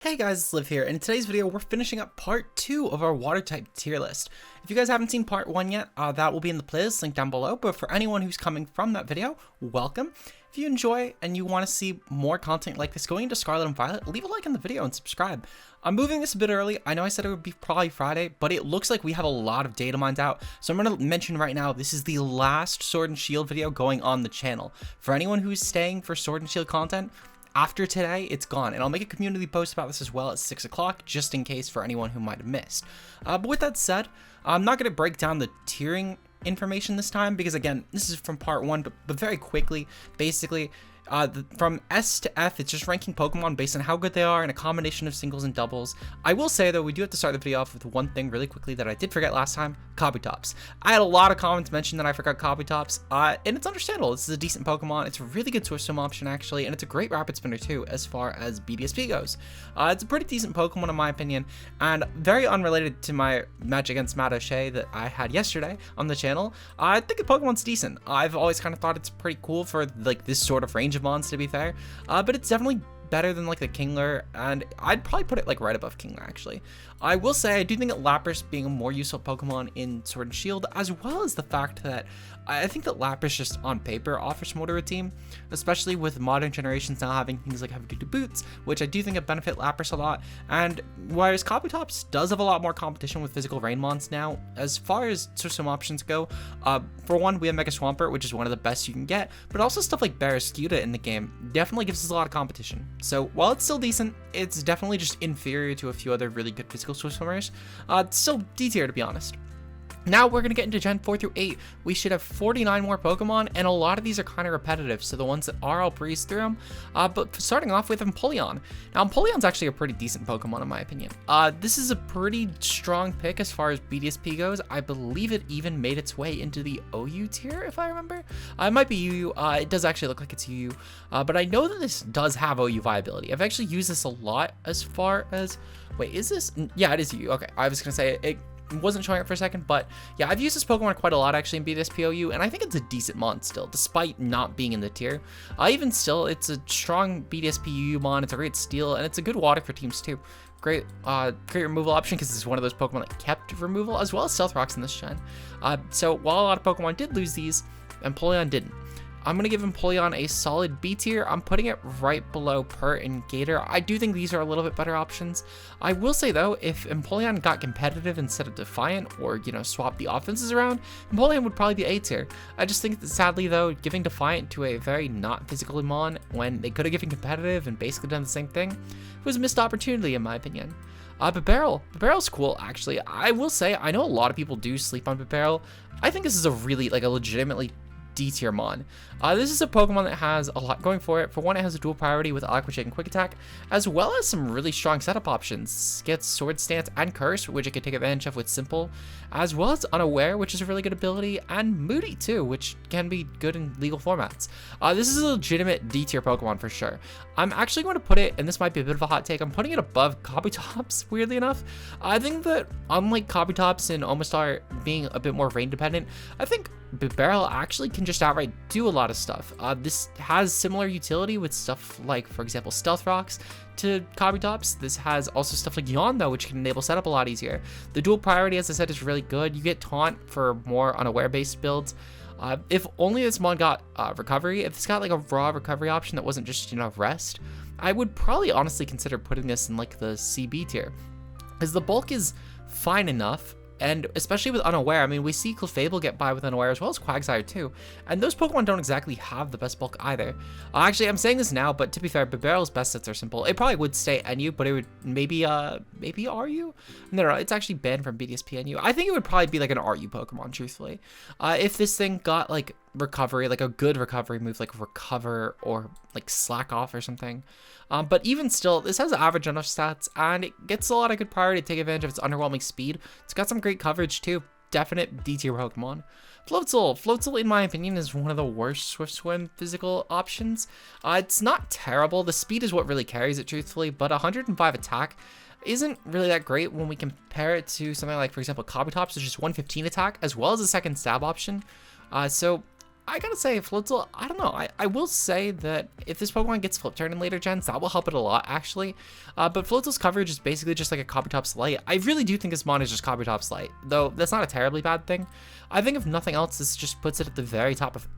Hey guys, it's Liv here, and in today's video, we're finishing up part 2 of our water type tier list. If you guys haven't seen part 1 yet, that will be in the playlist link down below, but for anyone who's coming from that video, welcome. If you enjoy and you want to see more content like this going into Scarlet and Violet, leave a like on the video and subscribe. I'm moving this a bit early. I know I said it would be probably Friday, but it looks like we have a lot of data mines out, so I'm going to mention right now, this is the last Sword and Shield video going on the channel. For anyone who's staying for Sword and Shield content, after today, it's gone, and I'll make a community post about this as well at 6 o'clock, just in case for anyone who might have missed. But with that said, I'm not going to break down the tiering information this time, because again, this is from part 1, but very quickly, basically, from S to F, it's just ranking Pokemon based on how good they are in a combination of singles and doubles. I will say though, we do have to start the video off with one thing really quickly that I did forget last time, Kabutops. I had a lot of comments mention that I forgot Kabutops, and it's understandable. This is a decent Pokemon. It's a really good Swim option actually, and it's a great Rapid Spinner too as far as BDSP goes. It's a pretty decent Pokemon in my opinion, and very unrelated to my match against Matt O'Shea that I had yesterday on the channel. I think the Pokemon's decent. I've always kind of thought it's pretty cool for like this sort of range of mons, to be fair, but it's definitely better than like the Kingler, and I'd probably put it like right above Kingler actually. I will say I do think that Lapras being a more useful Pokemon in Sword and Shield, as well as the fact that I think that Lapras just on paper offers more to a team, especially with modern generations now having things like heavy duty boots, which I do think have benefit Lapras a lot. And whereas Kabutops does have a lot more competition with physical rain mons now, as far as Swim options go, for one, we have Mega Swampert, which is one of the best you can get, but also stuff like Barraskewda in the game definitely gives us a lot of competition. So while it's still decent, it's definitely just inferior to a few other really good physical swimmers. It's still D tier, to be honest. Now we're going to get into Gen 4 through 8. We should have 49 more Pokemon, and a lot of these are kind of repetitive, so the ones that are, I'll breeze through them. But starting off with Empoleon. Now, Empoleon's actually a pretty decent Pokemon in my opinion. This is a pretty strong pick as far as BDSP goes. I believe it even made its way into the OU tier, if I remember. It might be UU. It does actually look like it's UU, but I know that this does have OU viability. I've actually used this a lot as far as... Wait, is this? Yeah, it is UU. Okay, I was going to say it wasn't showing up for a second, but yeah, I've used this Pokemon quite a lot actually in BDSPOU, and I think it's a decent mon still, despite not being in the tier. Even still, it's a strong BDSPOU mon, it's a great steal, and it's a good water for teams too. Great removal option because it's one of those Pokemon that kept removal, as well as Stealth Rocks in this gen. So while a lot of Pokemon did lose these, Empoleon didn't. I'm going to give Empoleon a solid B tier. I'm putting it right below Pert and Gator. I do think these are a little bit better options. I will say though, if Empoleon got competitive instead of Defiant, or, you know, swap the offenses around, Empoleon would probably be A tier. I just think that sadly though, giving Defiant to a very not physical mon when they could have given competitive and basically done the same thing was a missed opportunity in my opinion. Bibarel's cool actually. I will say, I know a lot of people do sleep on Bibarel. I think this is a really, like, a legitimately D tier mon. This is a Pokemon that has a lot going for it. For one, it has a dual priority with Aqua Jet and Quick Attack, as well as some really strong setup options. Gets Sword Stance and Curse, which it can take advantage of with Simple, as well as Unaware, which is a really good ability, and Moody too, which can be good in legal formats. This is a legitimate D tier Pokemon for sure. I'm actually going to put it, and this might be a bit of a hot take, I'm putting it above Kabutops, weirdly enough. I think that unlike Kabutops and Omastar being a bit more rain dependent, I think Bibarel actually can just outright do a lot of stuff. This has similar utility with stuff like, for example, Stealth Rocks to Kabutops. This has also stuff like Yawn though, which can enable setup a lot easier. The dual priority, as I said, is really good. You get Taunt for more unaware based builds. If only this mon got recovery, if it's got like a raw recovery option that wasn't just, you know, rest, I would probably honestly consider putting this in like the CB tier, because the bulk is fine enough. And especially with Unaware, I mean, we see Clefable get by with Unaware as well as Quagsire too. And those Pokemon don't exactly have the best bulk either. Actually, I'm saying this now, but to be fair, Bibarel's best sets are simple. It probably would stay NU, but it would maybe RU? No, it's actually banned from BDSP NU. I think it would probably be like an RU Pokemon, truthfully. If this thing got like recovery, like a good recovery move, like Recover or like Slack Off or something. But even still, this has average enough stats, and it gets a lot of good priority to take advantage of its underwhelming speed. It's got some great coverage too. Definite D tier Pokemon. Floatzel, in my opinion, is one of the worst Swift Swim physical options. It's not terrible. The speed is what really carries it, truthfully, but 105 attack isn't really that great when we compare it to something like, for example, Kabutops, which is 115 attack, as well as a second stab option. So I gotta say, Floatzel, I don't know. I will say that if this Pokemon gets Flip Turn in later gens, that will help it a lot, actually. But Floatzel's coverage is basically just like a Kabutops Light. I really do think this mon is just Kabutops Light, though that's not a terribly bad thing. I think if nothing else, this just puts it at the very top of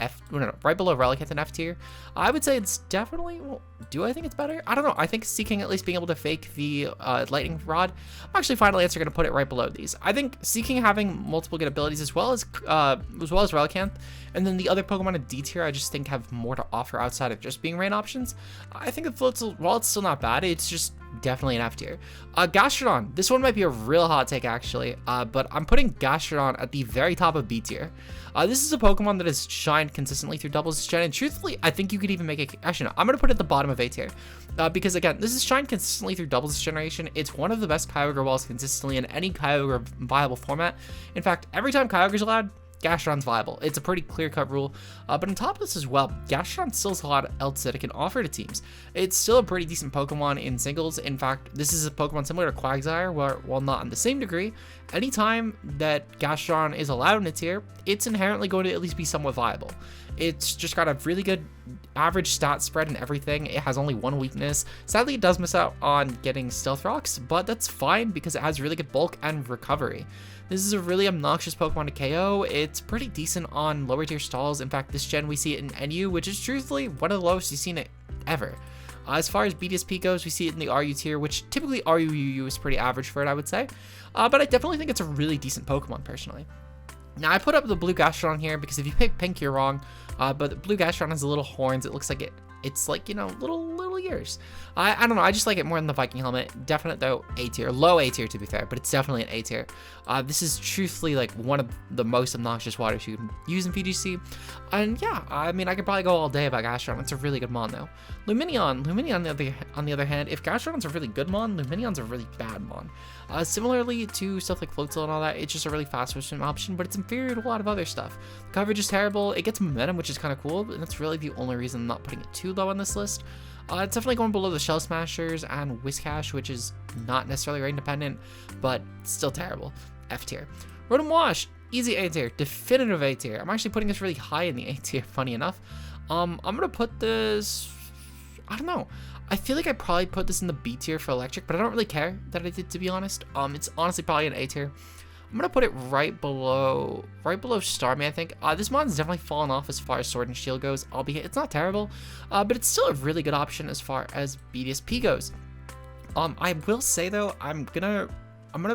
right below Relicanth in F tier. I would say it's definitely, well, do I think it's better? I don't know. I think Seeking at least being able to fake the Lightning Rod, I'm actually Final Answer going to put it right below these. I think Seeking having multiple good abilities as well as Relicanth, and then the other Pokemon in D tier I just think have more to offer outside of just being rain options. I think the Floatzel, while it's still not bad, it's just definitely an F tier. Gastrodon, this one might be a real hot take actually, but I'm putting Gastrodon at the very top of B tier. This is a Pokemon that has shined consistently through doubles this gen, and truthfully, I think you could even make it, actually no, I'm going to put it at the bottom of A tier, because again, this is shined consistently through doubles this generation. It's one of the best Kyogre walls consistently in any Kyogre viable format. In fact, every time Kyogre's allowed, Gastrodon's viable. It's a pretty clear-cut rule, but on top of this as well, Gastrodon still has a lot else that it can offer to teams. It's still a pretty decent Pokemon in singles. In fact, this is a Pokemon similar to Quagsire, where, while not on the same degree, anytime that Gastrodon is allowed in a tier, it's inherently going to at least be somewhat viable. It's just got a really good average stat spread and everything. It has only one weakness. Sadly, it does miss out on getting Stealth Rocks, but that's fine because it has really good bulk and recovery. This is a really obnoxious Pokemon to KO. It's pretty decent on lower tier stalls. In fact, this gen we see it in NU, which is truthfully one of the lowest you've seen it ever. As far as BDSP goes, we see it in the RU tier, which typically RUUU is pretty average for it, I would say. But I definitely think it's a really decent Pokemon personally. Now, I put up the blue Gastrodon here because if you pick pink, you're wrong. But the blue Gastrodon has the little horns. It looks like it's like, you know, little ears. I don't know. I just like it more than the Viking helmet. Definite though, A tier. Low A tier to be fair, but it's definitely an A tier. This is truthfully like one of the most obnoxious waters you can use in VGC. And yeah, I mean, I could probably go all day about Gastrodon. It's a really good mon though. Lumineon on the other hand, if Gastrodon's a really good mon, Lumineon's a really bad mon. Similarly to stuff like Floatzel and all that, it's just a really fast swim option, but it's inferior to a lot of other stuff. The coverage is terrible. It gets momentum, which is kind of cool, and that's really the only reason I'm not putting it too low on this list. It's definitely going below the Shell Smashers and Whiscash, which is not necessarily rain dependent, but still terrible. F tier. Rotom-Wash, easy A tier, definitive A tier. I'm actually putting this really high in the A tier, funny enough. I'm gonna put this, I don't know. I feel like I probably put this in the B tier for electric, but I don't really care that I did, to be honest. It's honestly probably an A tier. I'm gonna put it right below Starmie, I think. This mon's definitely fallen off as far as Sword and Shield goes, albeit it's not terrible, but it's still a really good option as far as BDSP goes. I will say though, I'm gonna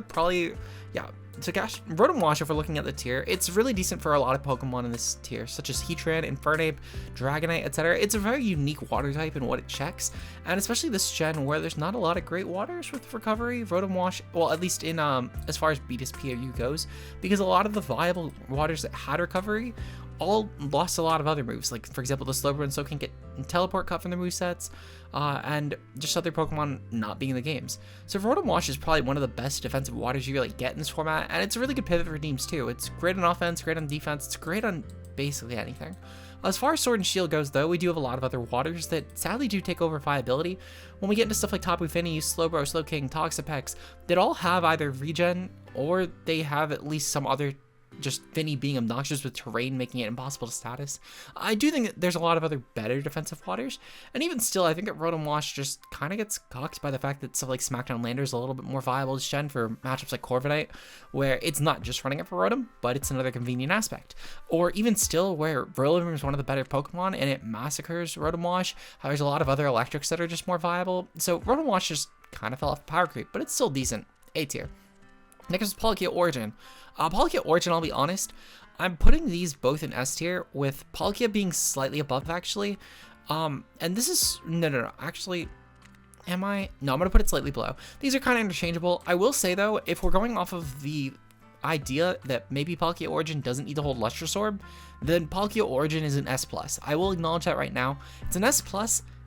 probably, yeah. So Rotom-Wash, if we're looking at the tier, it's really decent for a lot of Pokemon in this tier, such as Heatran, Infernape, Dragonite, etc. It's a very unique water type in what it checks, and especially this gen where there's not a lot of great waters with recovery, Rotom-Wash, well, at least in as far as BDSP or U goes, because a lot of the viable waters that had recovery all lost a lot of other moves, like for example the Slowbro and Soaking get Teleport cut from their movesets, and just other Pokemon not being in the games. So Rotom-Wash is probably one of the best defensive waters you really get in this format, and it's a really good pivot for teams too. It's great on offense, great on defense, it's great on basically anything. As far as Sword and Shield goes though, we do have a lot of other waters that sadly do take over viability. When we get into stuff like Tapu Fini, Slowbro, Slowking, Toxapex, they all have either regen or they have at least some other, just Fini being obnoxious with terrain, making it impossible to status. I do think that there's a lot of other better defensive waters, and even still, I think that Rotom-Wash just kind of gets cocked by the fact that stuff like Smackdown Lander is a little bit more viable this gen for matchups like Corviknight, where it's not just running it for Rotom, but it's another convenient aspect. Or even still, where Rillaboom is one of the better Pokemon, and it massacres Rotom-Wash, there's a lot of other electrics that are just more viable, so Rotom-Wash just kind of fell off power creep, but it's still decent. A tier. Next is Palkia Origin. Palkia Origin, I'll be honest, I'm putting these both in S tier, with Palkia being slightly above, actually. And this is, no, actually, am I? No, I'm going to put it slightly below. These are kind of interchangeable. I will say, though, if we're going off of the idea that maybe Palkia Origin doesn't need to hold Lustrous Orb, then Palkia Origin is an S+. I will acknowledge that right now. It's an S+,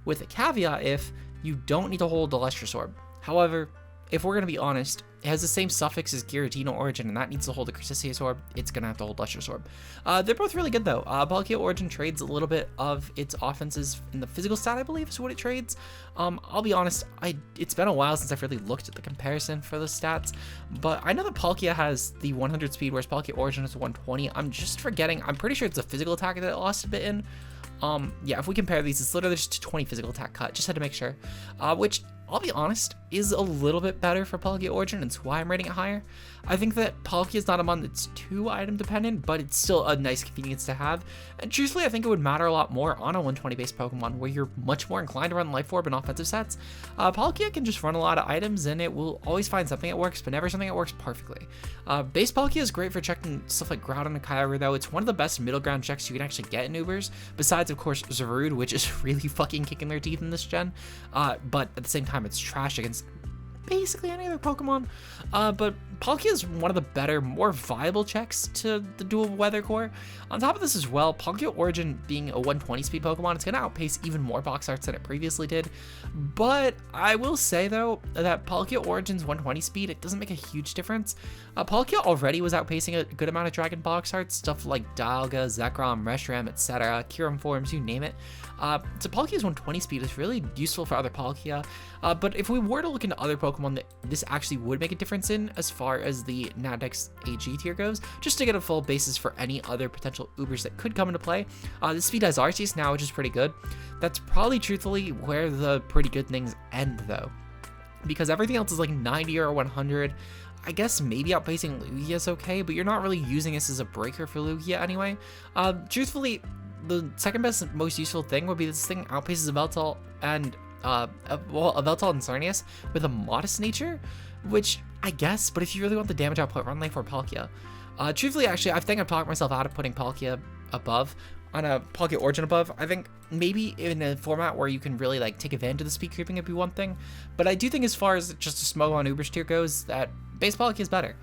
with a caveat if you don't need to hold the Lustrous Orb. However, if we're going to be honest, it has the same suffix as Giratina Origin, and that needs to hold a Crucifix Orb. It's going to have to hold Lustrous Orb. They're both really good, though. Palkia Origin trades a little bit of its offenses in the physical stat, I believe, is what it trades. I'll be honest, it's been a while since I've really looked at the comparison for the stats, but I know that Palkia has the 100 speed, whereas Palkia Origin has 120. I'm just forgetting. I'm pretty sure it's a physical attack that it lost a bit in. Yeah, if we compare these, it's literally just a 20 physical attack cut. Just had to make sure. Which, I'll be honest, is a little bit better for Palkia Origin, and it's why I'm rating it higher. I think that Palkia is not a mon that's too item dependent, but it's still a nice convenience to have. And truthfully, I think it would matter a lot more on a 120 based Pokemon where you're much more inclined to run Life Orb and offensive sets. Palkia can just run a lot of items, and it will always find something that works, but never something that works perfectly. Base Palkia is great for checking stuff like Groudon and Kyogre, though. It's one of the best middle ground checks you can actually get in Ubers, besides, of course, Zarude, which is really fucking kicking their teeth in this gen. But at the same time, it's trash against basically any other Pokemon. But Palkia is one of the better, more viable checks to the dual Weather Core. On top of this as well, Palkia Origin being a 120 speed Pokemon, it's going to outpace even more box arts than it previously did. But I will say, though, that Palkia Origin's 120 speed, it doesn't make a huge difference. Palkia already was outpacing a good amount of Dragon box arts, stuff like Dialga, Zekrom, Reshiram, etc., Kyurem forms, you name it. So Palkia's 120 speed is really useful for other Palkia. But if we were to look into other Pokemon that this actually would make a difference in, as far as the Nadex AG tier goes, just to get a full basis for any other potential Ubers that could come into play, this speed has Arceus now, which is pretty good. That's probably truthfully where the pretty good things end, though, because everything else is like 90 or 100. I guess maybe outpacing Lugia is okay, but you're not really using this as a breaker for Lugia anyway. Truthfully, the second best and most useful thing would be this thing outpaces Yveltal and Yveltal and Xerneas with a modest nature, which I guess, but if you really want the damage output, run Life Orb Palkia. Truthfully, actually, I think I've talked myself out of putting Palkia above, on a Palkia Origin above. I think maybe in a format where you can really like take advantage of the speed creeping would be one thing, but I do think as far as just a Smogon Ubers tier goes, that base Palkia is better.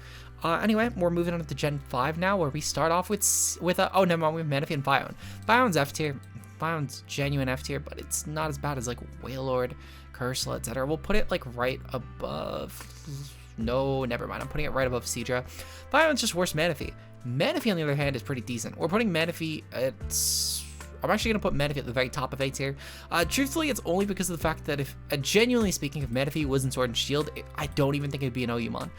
Anyway, we're moving on to Gen 5 now, where we start off with oh, never mind, we have Manaphy and Phione. Phione's F tier. Phione's genuine F tier, but it's not as bad as like Wailord, Cursula, etc. We'll put it like right above. No, never mind. I'm putting it right above Seadra. Phione's just worse Manaphy. Manaphy, on the other hand, is pretty decent. We're putting Manaphy at... I'm actually going to put Manaphy at the very top of A tier. Truthfully, it's only because of the fact that if, genuinely speaking, if Manaphy was in Sword and Shield, I don't even think it'd be an Oyumon.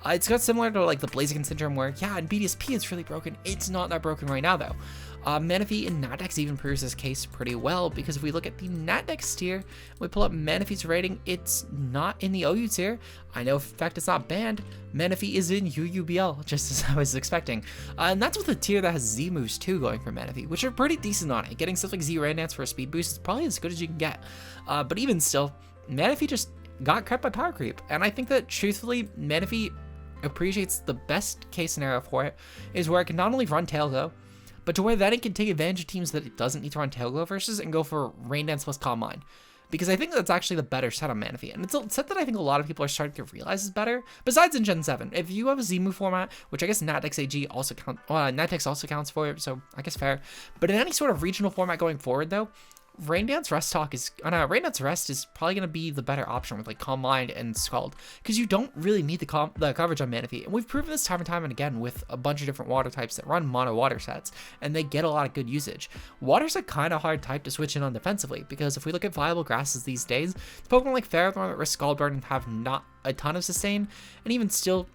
It's got similar to like the Blaziken syndrome where, yeah, in BDSP it's really broken. It's not that broken right now, though. Manaphy in Nadex even proves this case pretty well, because if we look at the Nadex tier, we pull up Manaphy's rating, it's not in the OU tier. I know for a fact it's not banned. Manaphy is in UUBL, just as I was expecting. And that's with a tier that has Z moves too going for Manaphy, which are pretty decent on it. Getting stuff like Z Rain Dance for a speed boost is probably as good as you can get. But even still, Manaphy just got crept by power creep. And I think that truthfully, Manaphy appreciates the best case scenario for it is where it can not only run Tail Glow, but to where then it can take advantage of teams that it doesn't need to run Tail Glow versus and go for Rain Dance plus Calm Mind. Because I think that's actually the better set on Manaphy. And it's a set that I think a lot of people are starting to realize is better, besides in Gen 7. If you have a Z-move format, which I guess Nadex AG also counts, Nadex also counts for it, so I guess fair. But in any sort of regional format going forward, though, Rain Dance Rest Talk is Rain Dance Rest is probably going to be the better option with like Calm Mind and Scald, because you don't really need the coverage on Manaphy, and we've proven this time and time and again with a bunch of different water types that run mono water sets, and they get a lot of good usage. Water's a kind of hard type to switch in on defensively, because if we look at viable grasses these days, Pokemon like Ferrothorn that risk Scald Burn have not a ton of sustain, and even still,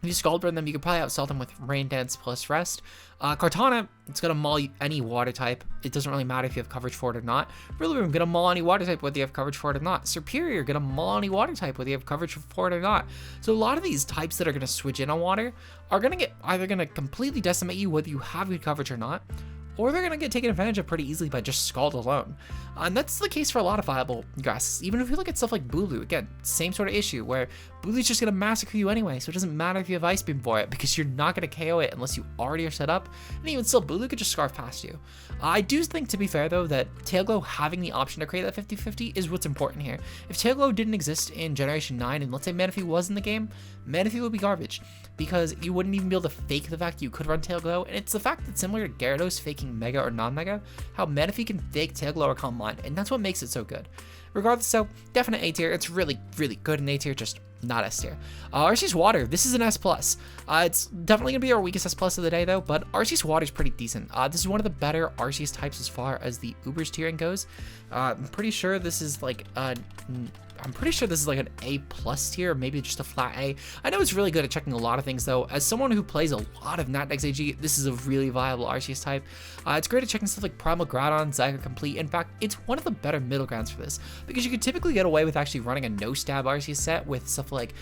if you Scald Burn them, you could probably outsell them with Rain Dance plus Rest. Kartana, it's going to maul any water type. It doesn't really matter if you have coverage for it or not. Rillaboom, going to maul any water type whether you have coverage for it or not. Superior, going to maul any water type whether you have coverage for it or not. So a lot of these types that are going to switch in on water are going to get either going to completely decimate you whether you have good coverage or not, or they're going to get taken advantage of pretty easily by just Scald alone. And that's the case for a lot of viable grasses. Even if you look at stuff like Bulu, again, same sort of issue, where Bulu's just going to massacre you anyway, so it doesn't matter if you have Ice Beam for it, because you're not going to KO it unless you already are set up, and even still, Bulu could just Scarf past you. I do think, to be fair though, that Tail Glow having the option to create that 50-50 is what's important here. If Tail Glow didn't exist in Generation 9, and let's say Manaphy was in the game, Manaphy would be garbage, because you wouldn't even be able to fake the fact you could run Tail Glow, and it's the fact that similar to Gyarados faking Mega or non-Mega, how Manaphy can fake Tail Glow or Calm Mind, and that's what makes it so good. Regardless, so definite A tier. It's really, really good in A tier, just not S tier. Arceus-Water, this is an S+. It's definitely going to be our weakest S+ of the day, though, but Arceus-Water is pretty decent. This is one of the better Arceus types as far as the Ubers tiering goes. I'm pretty sure this is like an A+ tier, or maybe just a flat A. I know it's really good at checking a lot of things, though. As someone who plays a lot of Natdex AG, this is a really viable Arceus type. It's great at checking stuff like Primal Groudon, Zyger Complete. In fact, it's one of the better middle grounds for this, because you could typically get away with actually running a no-stab Arceus set with stuff like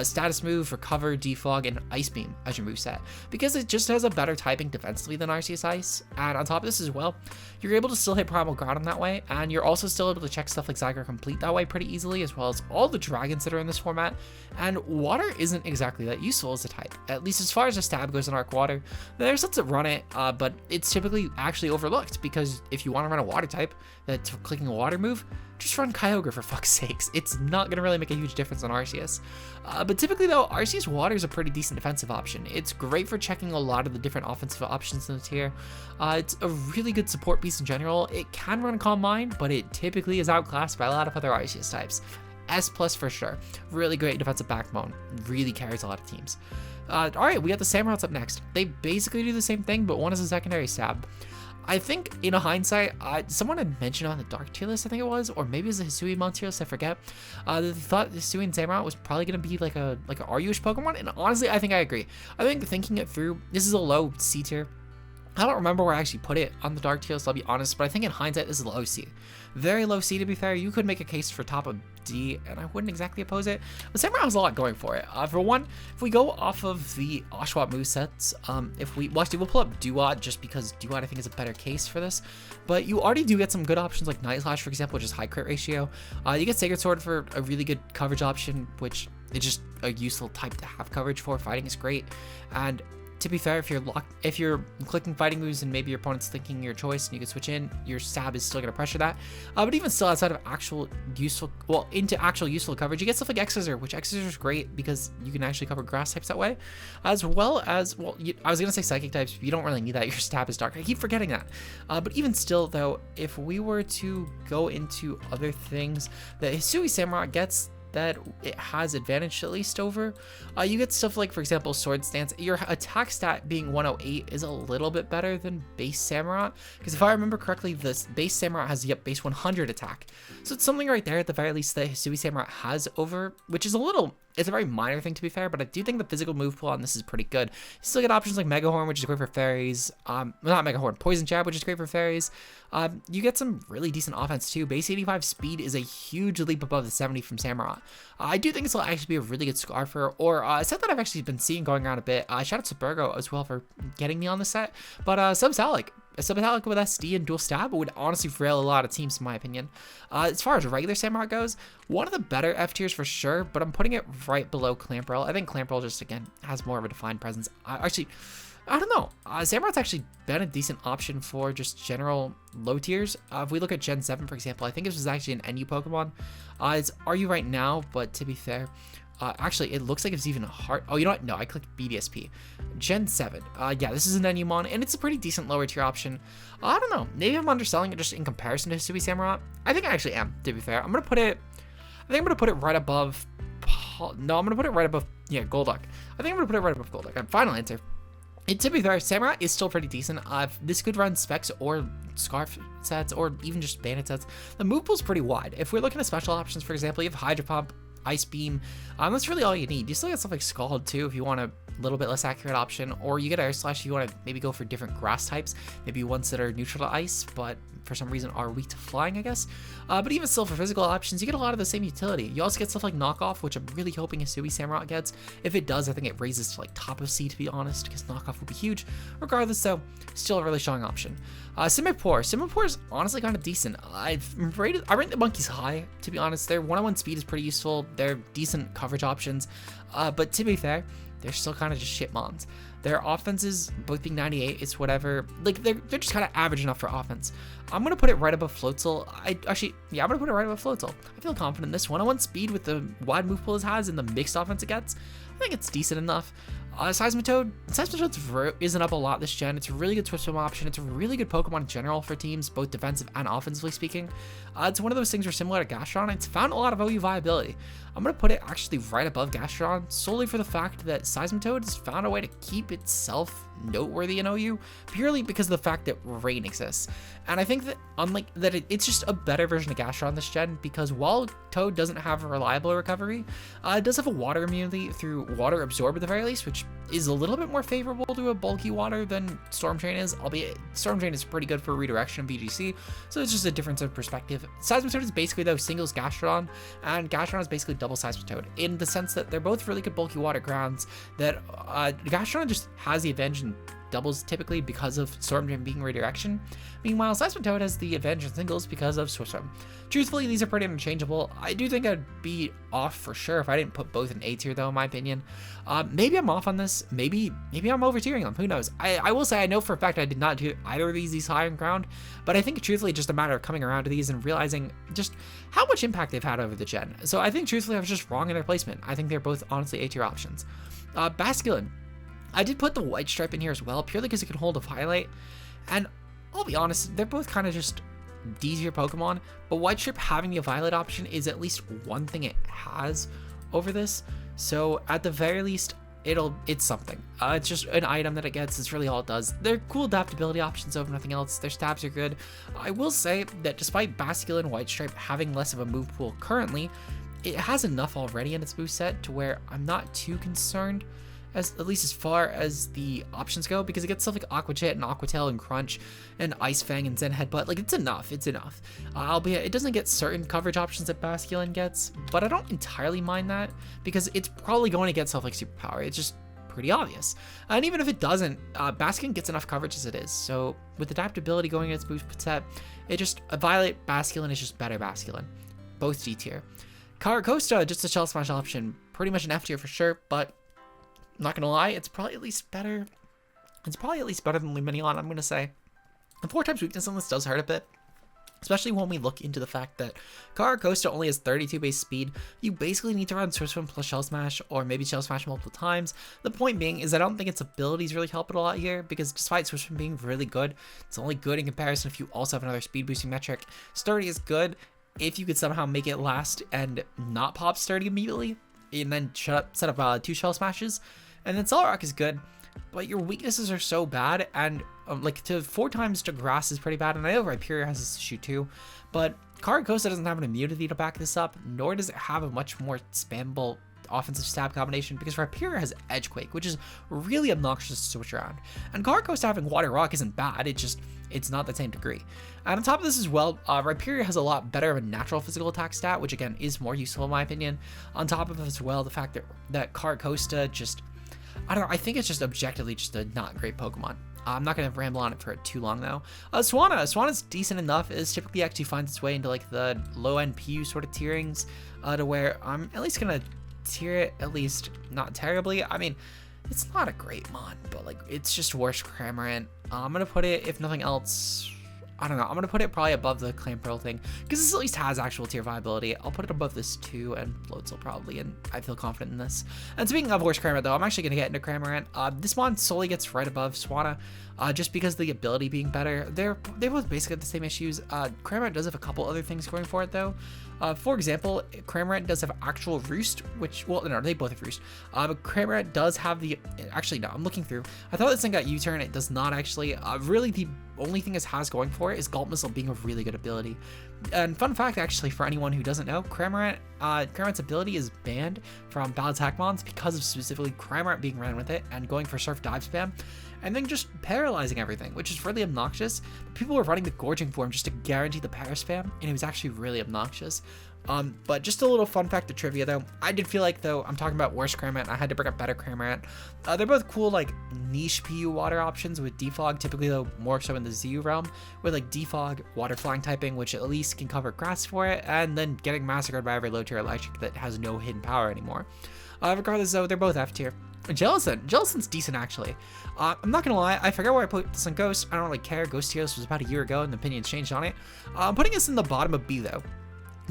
Status Move, Recover, Defog, and Ice Beam as your moveset, because it just has a better typing defensively than Arceus Ice. And on top of this as well, you're able to still hit Primal Groudon that way, and you're also still able to check stuff like Zyger Complete that way pretty easily, as well as all the dragons that are in this format. And water isn't exactly that useful as a type, at least as far as a stab goes in Arc Water. There's lots that run it, but it's typically actually overlooked, because if you want to run a water type that's clicking a water move, just run Kyogre for fuck's sakes. It's not going to really make a huge difference on Arceus. But typically though, Arceus-Water is a pretty decent defensive option. It's great for checking a lot of the different offensive options in the tier. It's a really good support piece in general. It can run Calm Mind, but it typically is outclassed by a lot of other Arceus types. S+ for sure. Really great defensive backbone. Really carries a lot of teams. Alright, we got the Samurotts up next. They basically do the same thing, but one is a secondary stab. I think, in a hindsight, someone had mentioned on the Dark tier list, I think it was, or maybe it was the Hisui Mon tier list, I forget, that they thought Hisui and Samurott was probably going to be like a RU-ish Pokemon, and honestly, I think I agree. I think thinking it through, this is a low C tier. I don't remember where I actually put it on the Dark tier list, I'll be honest, but I think in hindsight, this is low C. Very low C, to be fair. You could make a case for top of D, and I wouldn't exactly oppose it. But Samurott has a lot going for it. For one, if we go off of the Oshawott movesets, we'll pull up Duat, just because Duat, I think, is a better case for this. But you already do get some good options, like Night Slash, for example, which is high crit ratio. You get Sacred Sword for a really good coverage option, which is just a useful type to have coverage for. Fighting is great. And to be fair, if you're clicking fighting moves and maybe your opponent's thinking your choice and you can switch in, your stab is still going to pressure that. But even still, outside of into actual useful coverage, you get stuff like X-Scissor, which X-Scissor is great because you can actually cover grass types that way, as well as, I was going to say psychic types, but you don't really need that. Your stab is dark. I keep forgetting that. But even still, though, if we were to go into other things that Hisui Samurott gets, that it has advantage at least over, you get stuff like, for example, Sword Stance. Your attack stat being 108 is a little bit better than base Samurott, because if I remember correctly, this base Samurott has base 100 attack, so it's something right there at the very least that Hisui Samurott has over, which is it's a very minor thing, to be fair, but I do think the physical move pool on this is pretty good. You still get options like Mega Horn, which is great for fairies. Not Mega Horn, Poison Jab, which is great for fairies. You get some really decent offense too. Base 85 speed is a huge leap above the 70 from Samurott. I do think this will actually be a really good Scarfer, or a set that I've actually been seeing going around a bit. Shout out to Burgo as well for getting me on the set, but Submetallic. A Submetallic with SD and dual stab would honestly frail a lot of teams, in my opinion. As far as regular Samurott goes, one of the better F tiers for sure, but I'm putting it right below Clamperl. I think Clamperl just, again, has more of a defined presence. I don't know. Samurott's actually been a decent option for just general low tiers. If we look at Gen 7, for example, I think this was actually an NU Pokemon. It's RU right now, but to be fair, actually, it looks like it's even a hard. Oh, you know what? No, I clicked BDSP. Gen 7. Yeah, this is an Enumon, and it's a pretty decent lower tier option. I don't know. Maybe I'm underselling it just in comparison to Hisui Samurott. I think I actually am, to be fair. I think I'm going to put it right above. No, I'm going to put it right above. Yeah, Golduck. I think I'm going to put it right above Golduck. Final answer. And to be fair, Samurott is still pretty decent. This could run Specs or Scarf sets, or even just Bandit sets. The move pool's pretty wide. If we're looking at special options, for example, you have Hydro Pump, Ice Beam. That's really all you need. You still get stuff like Scald too if you want a little bit less accurate option, or you get Air Slash if you want to maybe go for different grass types, maybe ones that are neutral to ice but for some reason are weak to flying, I guess. But even still, for physical options, you get a lot of the same utility. You also get stuff like Knockoff, which I'm really hoping Hisui Samurott gets. If it does, I think it raises to like top of C, to be honest, because Knockoff would be huge. Regardless, though, still a really strong option. Simipour is honestly kind of decent. I rate the monkeys high, to be honest. Their one-on-one speed is pretty useful. They're decent coverage options, but to be fair, they're still kind of just shit mons. Their offenses, both being 98, it's whatever. Like, they're just kind of average enough for offense. I'm going to put it right above Floatzel. I'm going to put it right above Floatzel. I feel confident in this. One-on-one speed with the wide move pool it has and the mixed offense it gets, I think it's decent enough. Seismitoad's isn't up a lot this gen. It's a really good Switch Swim option. It's a really good Pokemon in general for teams, both defensive and offensively speaking. It's one of those things where similar to Gastrodon, it's found a lot of OU viability. I'm going to put it actually right above Gastrodon, solely for the fact that Seismitoad has found a way to keep itself noteworthy in OU, purely because of the fact that Rain exists. And I think that, unlike that, it's just a better version of Gastrodon this gen, because while Toad doesn't have a reliable recovery, it does have a water immunity through Water Absorb at the very least, which is a little bit more favorable to a bulky water than Storm Drain is, albeit Storm Drain is pretty good for redirection in VGC, so it's just a difference of perspective. Seismitoad is basically, though, singles Gastrodon, and Gastrodon is basically double Seismitoad, in the sense that they're both really good bulky water grounds, that Gastrodon just has the advantage in doubles typically because of Storm Drain being redirection. Meanwhile, Seismitoad has the advantage in singles because of Switch Swim. Truthfully, these are pretty interchangeable. I do think I'd be off for sure if I didn't put both in A tier though, in my opinion. Maybe I'm off on this. Maybe I'm over tiering them. Who knows? I will say I know for a fact I did not do either of these high on ground, but I think truthfully just a matter of coming around to these and realizing just how much impact they've had over the gen. So I think truthfully I was just wrong in their placement. I think they're both honestly A tier options. Basculin. I did put the white stripe in here as well, purely because it can hold a Violet, and I'll be honest, they're both kind of just D tier Pokemon, but white stripe having the Violet option is at least one thing it has over this, so at the very least, it's something. It's just an item that it gets, it's really all it does. They're cool adaptability options over nothing else, their stabs are good. I will say that despite Basculin white stripe having less of a move pool currently, it has enough already in its move set to where I'm not too concerned, at least as far as the options go, because it gets stuff like Aqua Jet and Aqua Tail and Crunch and Ice Fang and Zen Headbutt. Like, it's enough. Albeit it doesn't get certain coverage options that Basculin gets, but I don't entirely mind that, because it's probably going to get stuff like Superpower. It's just pretty obvious. And even if it doesn't, Basculin gets enough coverage as it is. So with adaptability going in its move set, a Violet Basculin is just better Basculin. Both D tier. Carracosta, just a Shell Smash option, pretty much an F tier for sure, but I'm not gonna lie, it's probably at least better. It's probably at least better than Lumineon, I'm gonna say. The 4 times weakness on this does hurt a bit, especially when we look into the fact that Carracosta only has 32 base speed. You basically need to run Switch Swim plus Shell Smash, or maybe Shell Smash multiple times. The point being is I don't think its abilities really help it a lot here, because despite Switch Swim being really good, it's only good in comparison if you also have another speed boosting metric. Sturdy is good if you could somehow make it last and not pop Sturdy immediately, and then set up 2 Shell Smashes. And then Solrock is good, but your weaknesses are so bad, and like 4 times to Grass is pretty bad, and I know Rhyperior has this issue too, but Carracosta doesn't have an immunity to back this up, nor does it have a much more spammable offensive stab combination, because Rhyperior has Edgequake, which is really obnoxious to switch around. And Carracosta having Water Rock isn't bad, it's not the same degree. And on top of this as well, Rhyperior has a lot better of a natural physical attack stat, which again is more useful in my opinion. On top of it as well, the fact that Carracosta just, I don't know, I think it's just objectively just a not great Pokemon. I'm not going to ramble on it for too long though. Swanna's decent enough. It typically actually finds its way into like the low-end PU sort of tierings to where I'm at least going to tier it, at least not terribly. I mean, it's not a great mon, but like it's just worse Cramorant. I'm going to put it, if nothing else, I don't know, I'm going to put it probably above the Clamperl thing, because this at least has actual tier viability. I'll put it above this too, and Floatzel probably, and I feel confident in this. And speaking of worse Cramorant though, I'm actually going to get into Cramorant. This mon solely gets right above Swanna, just because of the ability being better. They're both basically the same issues. Cramorant does have a couple other things going for it though. For example, Cramorant does have actual Roost, which, well, no, they both have Roost. But Cramorant does have the, actually no, I'm looking through. I thought this thing got U-turn, it does not actually. Really the only thing this has going for it is Gulp Missile being a really good ability. And fun fact actually, for anyone who doesn't know, Cramorant's ability is banned from Battle Attack Mons because of specifically Cramorant being ran with it and going for Surf Dive spam, and then just paralyzing everything, which is really obnoxious. People were running the Gorging form just to guarantee the para spam, and it was actually really obnoxious. But just a little fun fact of trivia though, I did feel like though I'm talking about worse Cramorant, I had to bring up better Cramorant. They're both cool like niche PU water options, with Defog typically though more so in the ZU realm, with like Defog, Water Flying typing, which at least can cover grass for it, and then getting massacred by every low tier electric that has no hidden power anymore. Regardless though, they're both F tier. Jellicent's decent actually. I'm not gonna lie, I forgot where I put this on Ghost. I don't really care. Ghost tier was about a year ago and the opinions changed on it. I'm putting this in the bottom of B though.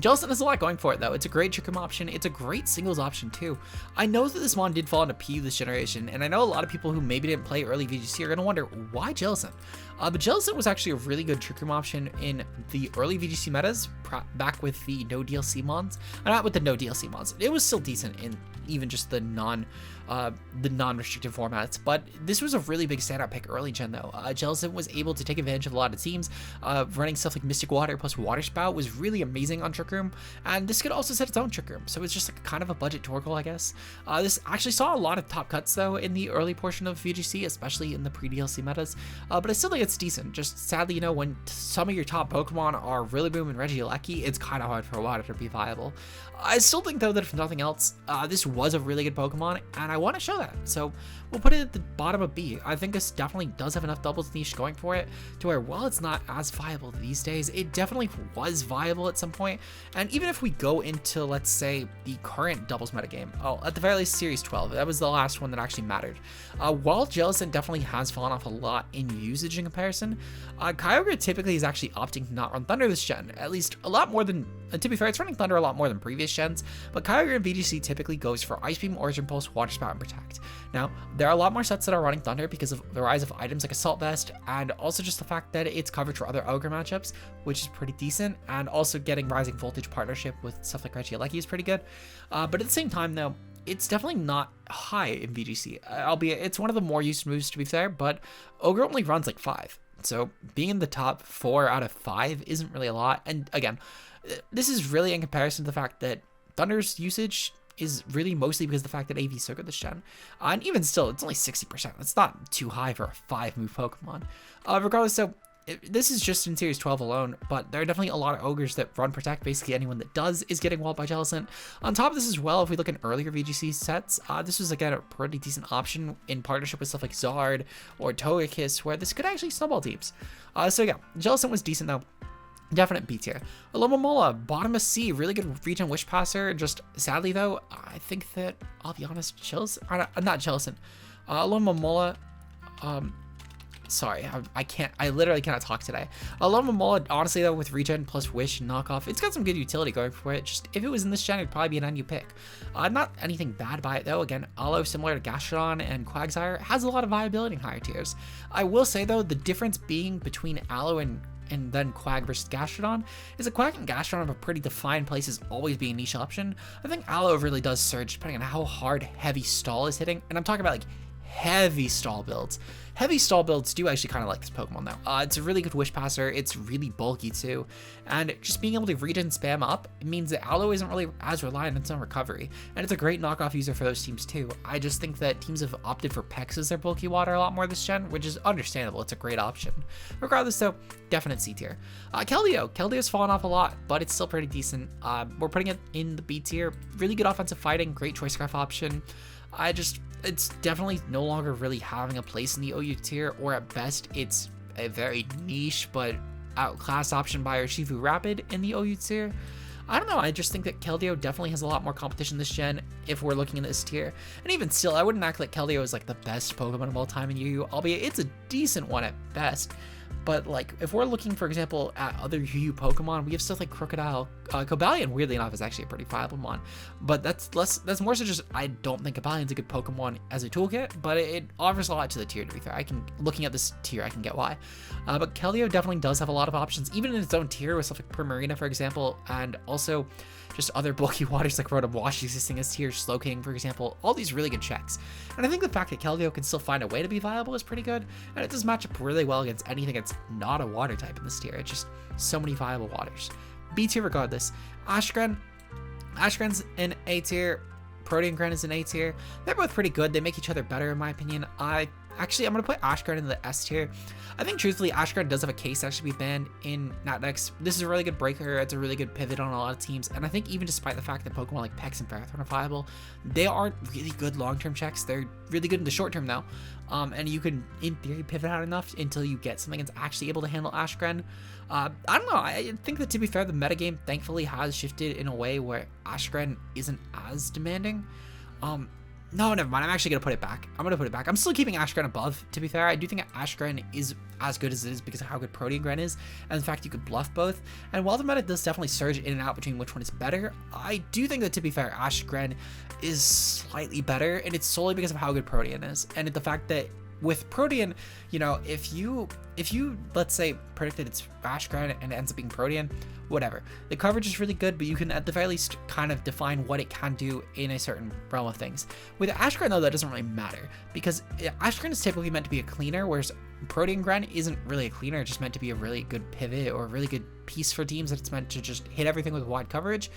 Jellicent has a lot going for it though. It's a great trick room option. It's a great singles option too. I know that this mon did fall into PU this generation, and I know a lot of people who maybe didn't play early VGC are going to wonder why Jellicent. But Jellicent was actually a really good trick room option in the early VGC metas back with the no DLC mons. Not with the no DLC mons. It was still decent in even just the non-restricted formats, but this was a really big standout pick early gen though. Jellicent was able to take advantage of a lot of teams. Running stuff like Mystic Water plus Water Spout was really amazing on Trick Room, and this could also set its own Trick Room, so it's just like kind of a budget Torkoal, I guess. This actually saw a lot of top cuts though in the early portion of VGC, especially in the pre-DLC metas, but I still think it's decent. Just sadly, you know, when some of your top Pokemon are Rillaboom and Regieleki, it's kind of hard for Water to be viable. I still think though that if nothing else, this was a really good Pokemon, and I want to show that, so we'll put it at the bottom of B. I think this definitely does have enough doubles niche going for it to where, while it's not as viable these days, it definitely was viable at some point. And even if we go into, let's say, the current doubles metagame, at the very least Series 12, that was the last one that actually mattered. While Jellicent definitely has fallen off a lot in usage in comparison, Kyogre typically is actually opting to not run Thunder this gen, at least a lot more than, to be fair, it's running Thunder a lot more than previous gens, but Kyogre in VGC typically goes for Ice Beam, Origin Pulse, Water Spout, and Protect. Now, there are a lot more sets that are running Thunder because of the rise of items like Assault Vest, and also just the fact that it's coverage for other Ogre matchups, which is pretty decent, and also getting Rising Voltage partnership with stuff like Regieleki is pretty good. But at the same time, though, it's definitely not high in VGC, albeit it's one of the more used moves to be fair, but Ogre only runs like 5. So being in the top 4 out of 5 isn't really a lot. And again, this is really in comparison to the fact that Thunder's usage is really mostly because of the fact that AV is so good this gen. And even still, it's only 60%. It's not too high for a 5-move Pokemon. Regardless, so this is just in Series 12 alone, but there are definitely a lot of Ogres that run Protect. Basically anyone that does is getting walled by Jellicent. On top of this as well, if we look at earlier VGC sets, this was again a pretty decent option in partnership with stuff like Zard or Togekiss, where this could actually snowball teams. So yeah, Jellicent was decent though. Definite B tier. Alomomola, bottom of C, really good regen Wish Passer. Just sadly though, I think that, I'll be honest, not Jellicent. Alomomola, sorry, I literally cannot talk today. Alomomola, honestly though, with regen plus Wish knockoff, it's got some good utility going for it. Just, if it was in this gen, it'd probably be an NU pick. Not anything bad by it though. Again, Alo, similar to Gastrodon and Quagsire, has a lot of viability in higher tiers. I will say though, the difference being between Alo and then Quag versus Gastrodon is that Quag and Gastrodon have a pretty defined places always being a niche option. I think Aloe really does surge depending on how hard heavy stall is hitting, and I'm talking about like heavy stall builds. Heavy stall builds do actually kind of like this Pokemon though. It's a really good Wish Passer, it's really bulky too, and just being able to regen spam up means that Aloe isn't really as reliant on its own recovery, and it's a great knockoff user for those teams too. I just think that teams have opted for Pex as their bulky water a lot more this gen, which is understandable. It's a great option. Regardless though, definite C tier. Keldeo's fallen off a lot, but it's still pretty decent. We're putting it in the B tier. Really good offensive fighting, great choice scarf option. It's definitely no longer really having a place in the OU tier, or at best, it's a very niche but outclassed option by Urshifu Rapid in the OU tier. I don't know, I just think that Keldeo definitely has a lot more competition this gen if we're looking at this tier. And even still, I wouldn't act like Keldeo is like the best Pokemon of all time in UU, albeit it's a decent one at best. But like, if we're looking, for example, at other UU Pokemon, we have stuff like Crocodile. Cobalion, weirdly enough, is actually a pretty viable one. But that's more so just, I don't think Cobalion's a good Pokemon as a toolkit, but it offers a lot to the tier, to be fair. Looking at this tier, I can get why. But Keldeo definitely does have a lot of options, even in its own tier with stuff like Primarina, for example, and also just other bulky waters like Rotom-Wash existing as tier, Slowking, for example, all these really good checks. And I think the fact that Keldeo can still find a way to be viable is pretty good, and it does match up really well against anything that's not a water type in this tier. It's just so many viable waters. B tier regardless. Ashgren's in A tier, Protean Gren is in A tier. They're both pretty good. They make each other better in my opinion. I'm going to put Ashgren in the S tier. I think truthfully, Ashgren does have a case to actually be banned in Natnex. This is a really good breaker. It's a really good pivot on a lot of teams. And I think even despite the fact that Pokemon like Pex and Ferrothorn are viable, they aren't really good long-term checks. They're really good in the short term though. And you can, in theory, pivot out enough until you get something that's actually able to handle Ashgren. I don't know. I think that, to be fair, the metagame thankfully has shifted in a way where Ashgren isn't as demanding. No, never mind. I'm actually going to put it back. I'm going to put it back. I'm still keeping Ashgren above, to be fair. I do think Ashgren is as good as it is because of how good Protean Gren is, and the fact you could bluff both. And while the meta does definitely surge in and out between which one is better, I do think that, to be fair, Ashgren is slightly better, and it's solely because of how good Protean is. And the fact that with Protean, you know, if you let's say predicted it's Ashgren and it ends up being Protean, whatever. The coverage is really good, but you can at the very least kind of define what it can do in a certain realm of things. With Ashgren though, that doesn't really matter because Ashgren is typically meant to be a cleaner, whereas Protean Gren isn't really a cleaner, it's just meant to be a really good pivot or a really good piece for teams that it's meant to just hit everything with wide coverage.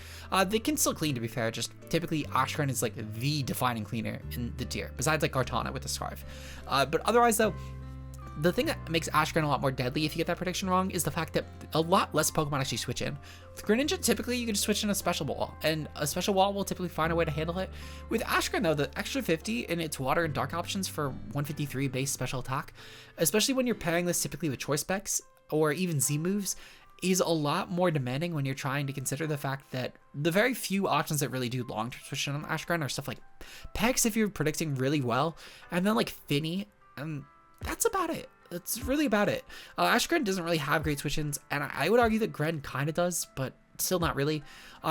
They can still clean, to be fair, just typically Ashgren is like the defining cleaner in the tier, besides like Kartana with the Scarf. But otherwise though, the thing that makes Ashgren a lot more deadly if you get that prediction wrong is the fact that a lot less Pokemon actually switch in. With Greninja, typically you can just switch in a special wall, and a special wall will typically find a way to handle it. With Ashgren though, the extra 50 in its water and dark options for 153 base special attack, especially when you're pairing this typically with choice specs or even Z moves, is a lot more demanding when you're trying to consider the fact that the very few options that really do long-term switch in on Ashgren are stuff like Pex if you're predicting really well, and then like Fini, and that's about it. That's really about it. Ashgren doesn't really have great switch-ins, and I would argue that Gren kind of does, but still not really.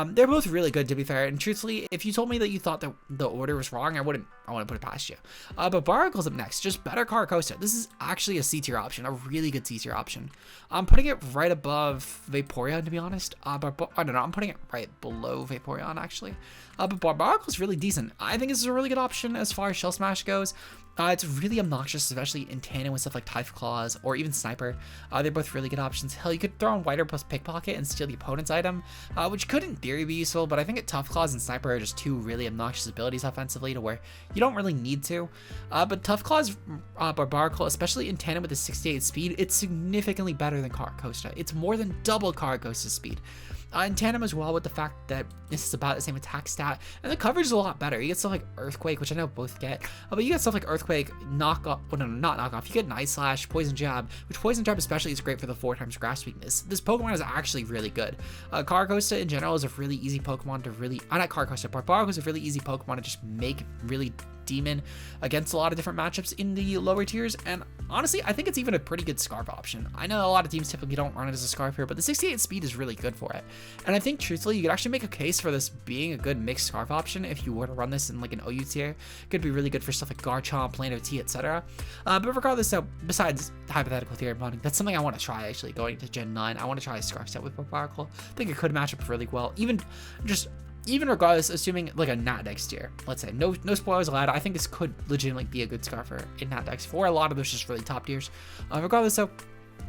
They're both really good, to be fair, and truthfully, if you told me that you thought that the order was wrong, I wouldn't put it past you. But Barbaracle's up next, just better Carracosta. This is actually a C-tier option, a really good C-tier option. I'm putting it right above Vaporeon, to be honest. I don't know, I'm putting it right below Vaporeon, actually. But Barbaracle's really decent. I think this is a really good option as far as Shell Smash goes. It's really obnoxious, especially in tandem with stuff like Typhus Claws or even Sniper. They're both really good options. Hell, you could throw on Whiter plus Pickpocket and steal the opponent's item, which could in theory be useful, but I think Tough Claws and Sniper are just two really obnoxious abilities offensively to where you don't really need to. But Tough Claws, Barbaracle, especially in tandem with the 68 speed, it's significantly better than Carracosta. It's more than double Carracosta's speed. In tandem as well with the fact that this is about the same attack stat, and the coverage is a lot better. You get stuff like Earthquake, which I know both get, but you get stuff like Earthquake, Knock Off, well, no, not Knock Off, you get Night Slash, Poison Jab, which Poison Jab especially is great for the 4x Grass weakness. This Pokemon is actually really good. Carracosta in general is a really easy Pokemon to really, not Carracosta, Barbaracle is a really easy Pokemon to just make really demon against a lot of different matchups in the lower tiers, and honestly I think it's even a pretty good Scarf option. I know a lot of teams typically don't run it as a Scarf here, but the 68 speed is really good for it, and I think truthfully you could actually make a case for this being a good mixed Scarf option if you were to run this in like an OU tier. It could be really good for stuff like Garchomp, Plano T, etc. But regardless, so besides hypothetical theory modding, that's something I want to try actually going to Gen 9. I want to try a Scarf set with Barbaracle. I think it could match up really well, even regardless, assuming like a Nat Dex tier, let's say, no spoilers allowed, I think this could legitimately be a good Scarfer in Nat Dex for a lot of those just really top tiers. Regardless, so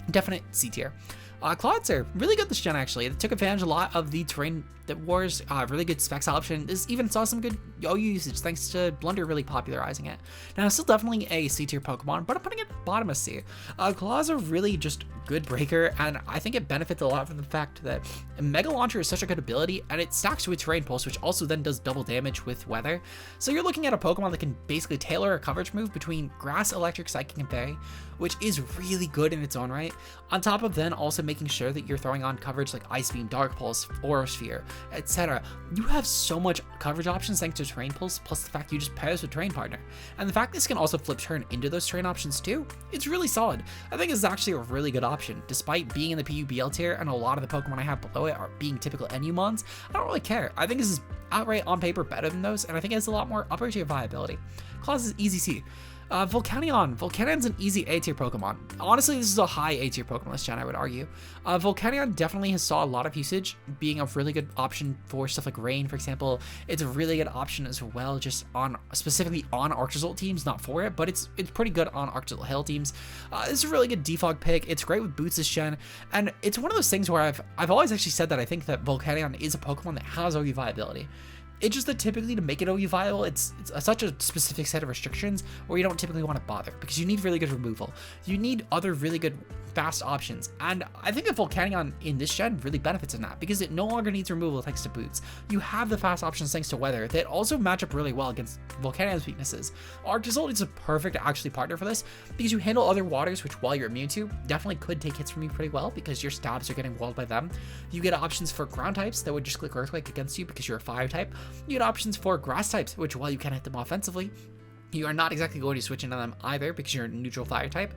definite C tier. Clawitzer, really good this gen actually. It took advantage a lot of the terrain wars, really good specs option. This even saw some good OU usage thanks to Blunder really popularizing it. Now it's still definitely a C tier Pokemon, but I'm putting it at the bottom of C. Claws are really just good breaker, and I think it benefits a lot from the fact that Mega Launcher is such a good ability, and it stacks with Terrain Pulse, which also then does double damage with weather. So you're looking at a Pokemon that can basically tailor a coverage move between Grass, Electric, Psychic, and Fairy, which is really good in its own right. On top of then also making sure that you're throwing on coverage like Ice Beam, Dark Pulse, Aerosphere, etc. You have so much coverage options thanks to Terrain Pulse, plus the fact you just pair this with Terrain Partner. And the fact this can also flip turn into those terrain options too, it's really solid. I think it's actually a really good option. Despite being in the PUBL tier and a lot of the Pokemon I have below it are being typical NU-mons, I don't really care. I think this is outright on paper better than those, and I think it has a lot more upper tier viability. Claws is easy C. Volcanion's an easy A tier Pokemon. Honestly, this is a high A tier Pokemon this gen, I would argue. Volcanion definitely has saw a lot of usage, being a really good option for stuff like Rain, for example. It's a really good option as well, just on specifically on Arctozolt teams, not for it, but it's pretty good on Arctozolt Hail teams. It's a really good defog pick. It's great with boots this gen, and it's one of those things where I've always actually said that I think that Volcanion is a Pokemon that has OU viability. It's just that typically to make it OU viable, it's such a specific set of restrictions where you don't typically want to bother because you need really good removal. You need other really good fast options, and I think that Volcanion in this gen really benefits in that because it no longer needs removal thanks to boots. You have the fast options thanks to weather that also match up really well against Volcanion's weaknesses. Arctozolt is a perfect actually partner for this because you handle other waters which, while you're immune to, definitely could take hits from you pretty well because your stabs are getting walled by them. You get options for ground types that would just click Earthquake against you because you're a fire type. You get options for grass types, which while you can hit them offensively, you are not exactly going to switch into them either because you're a neutral fire type.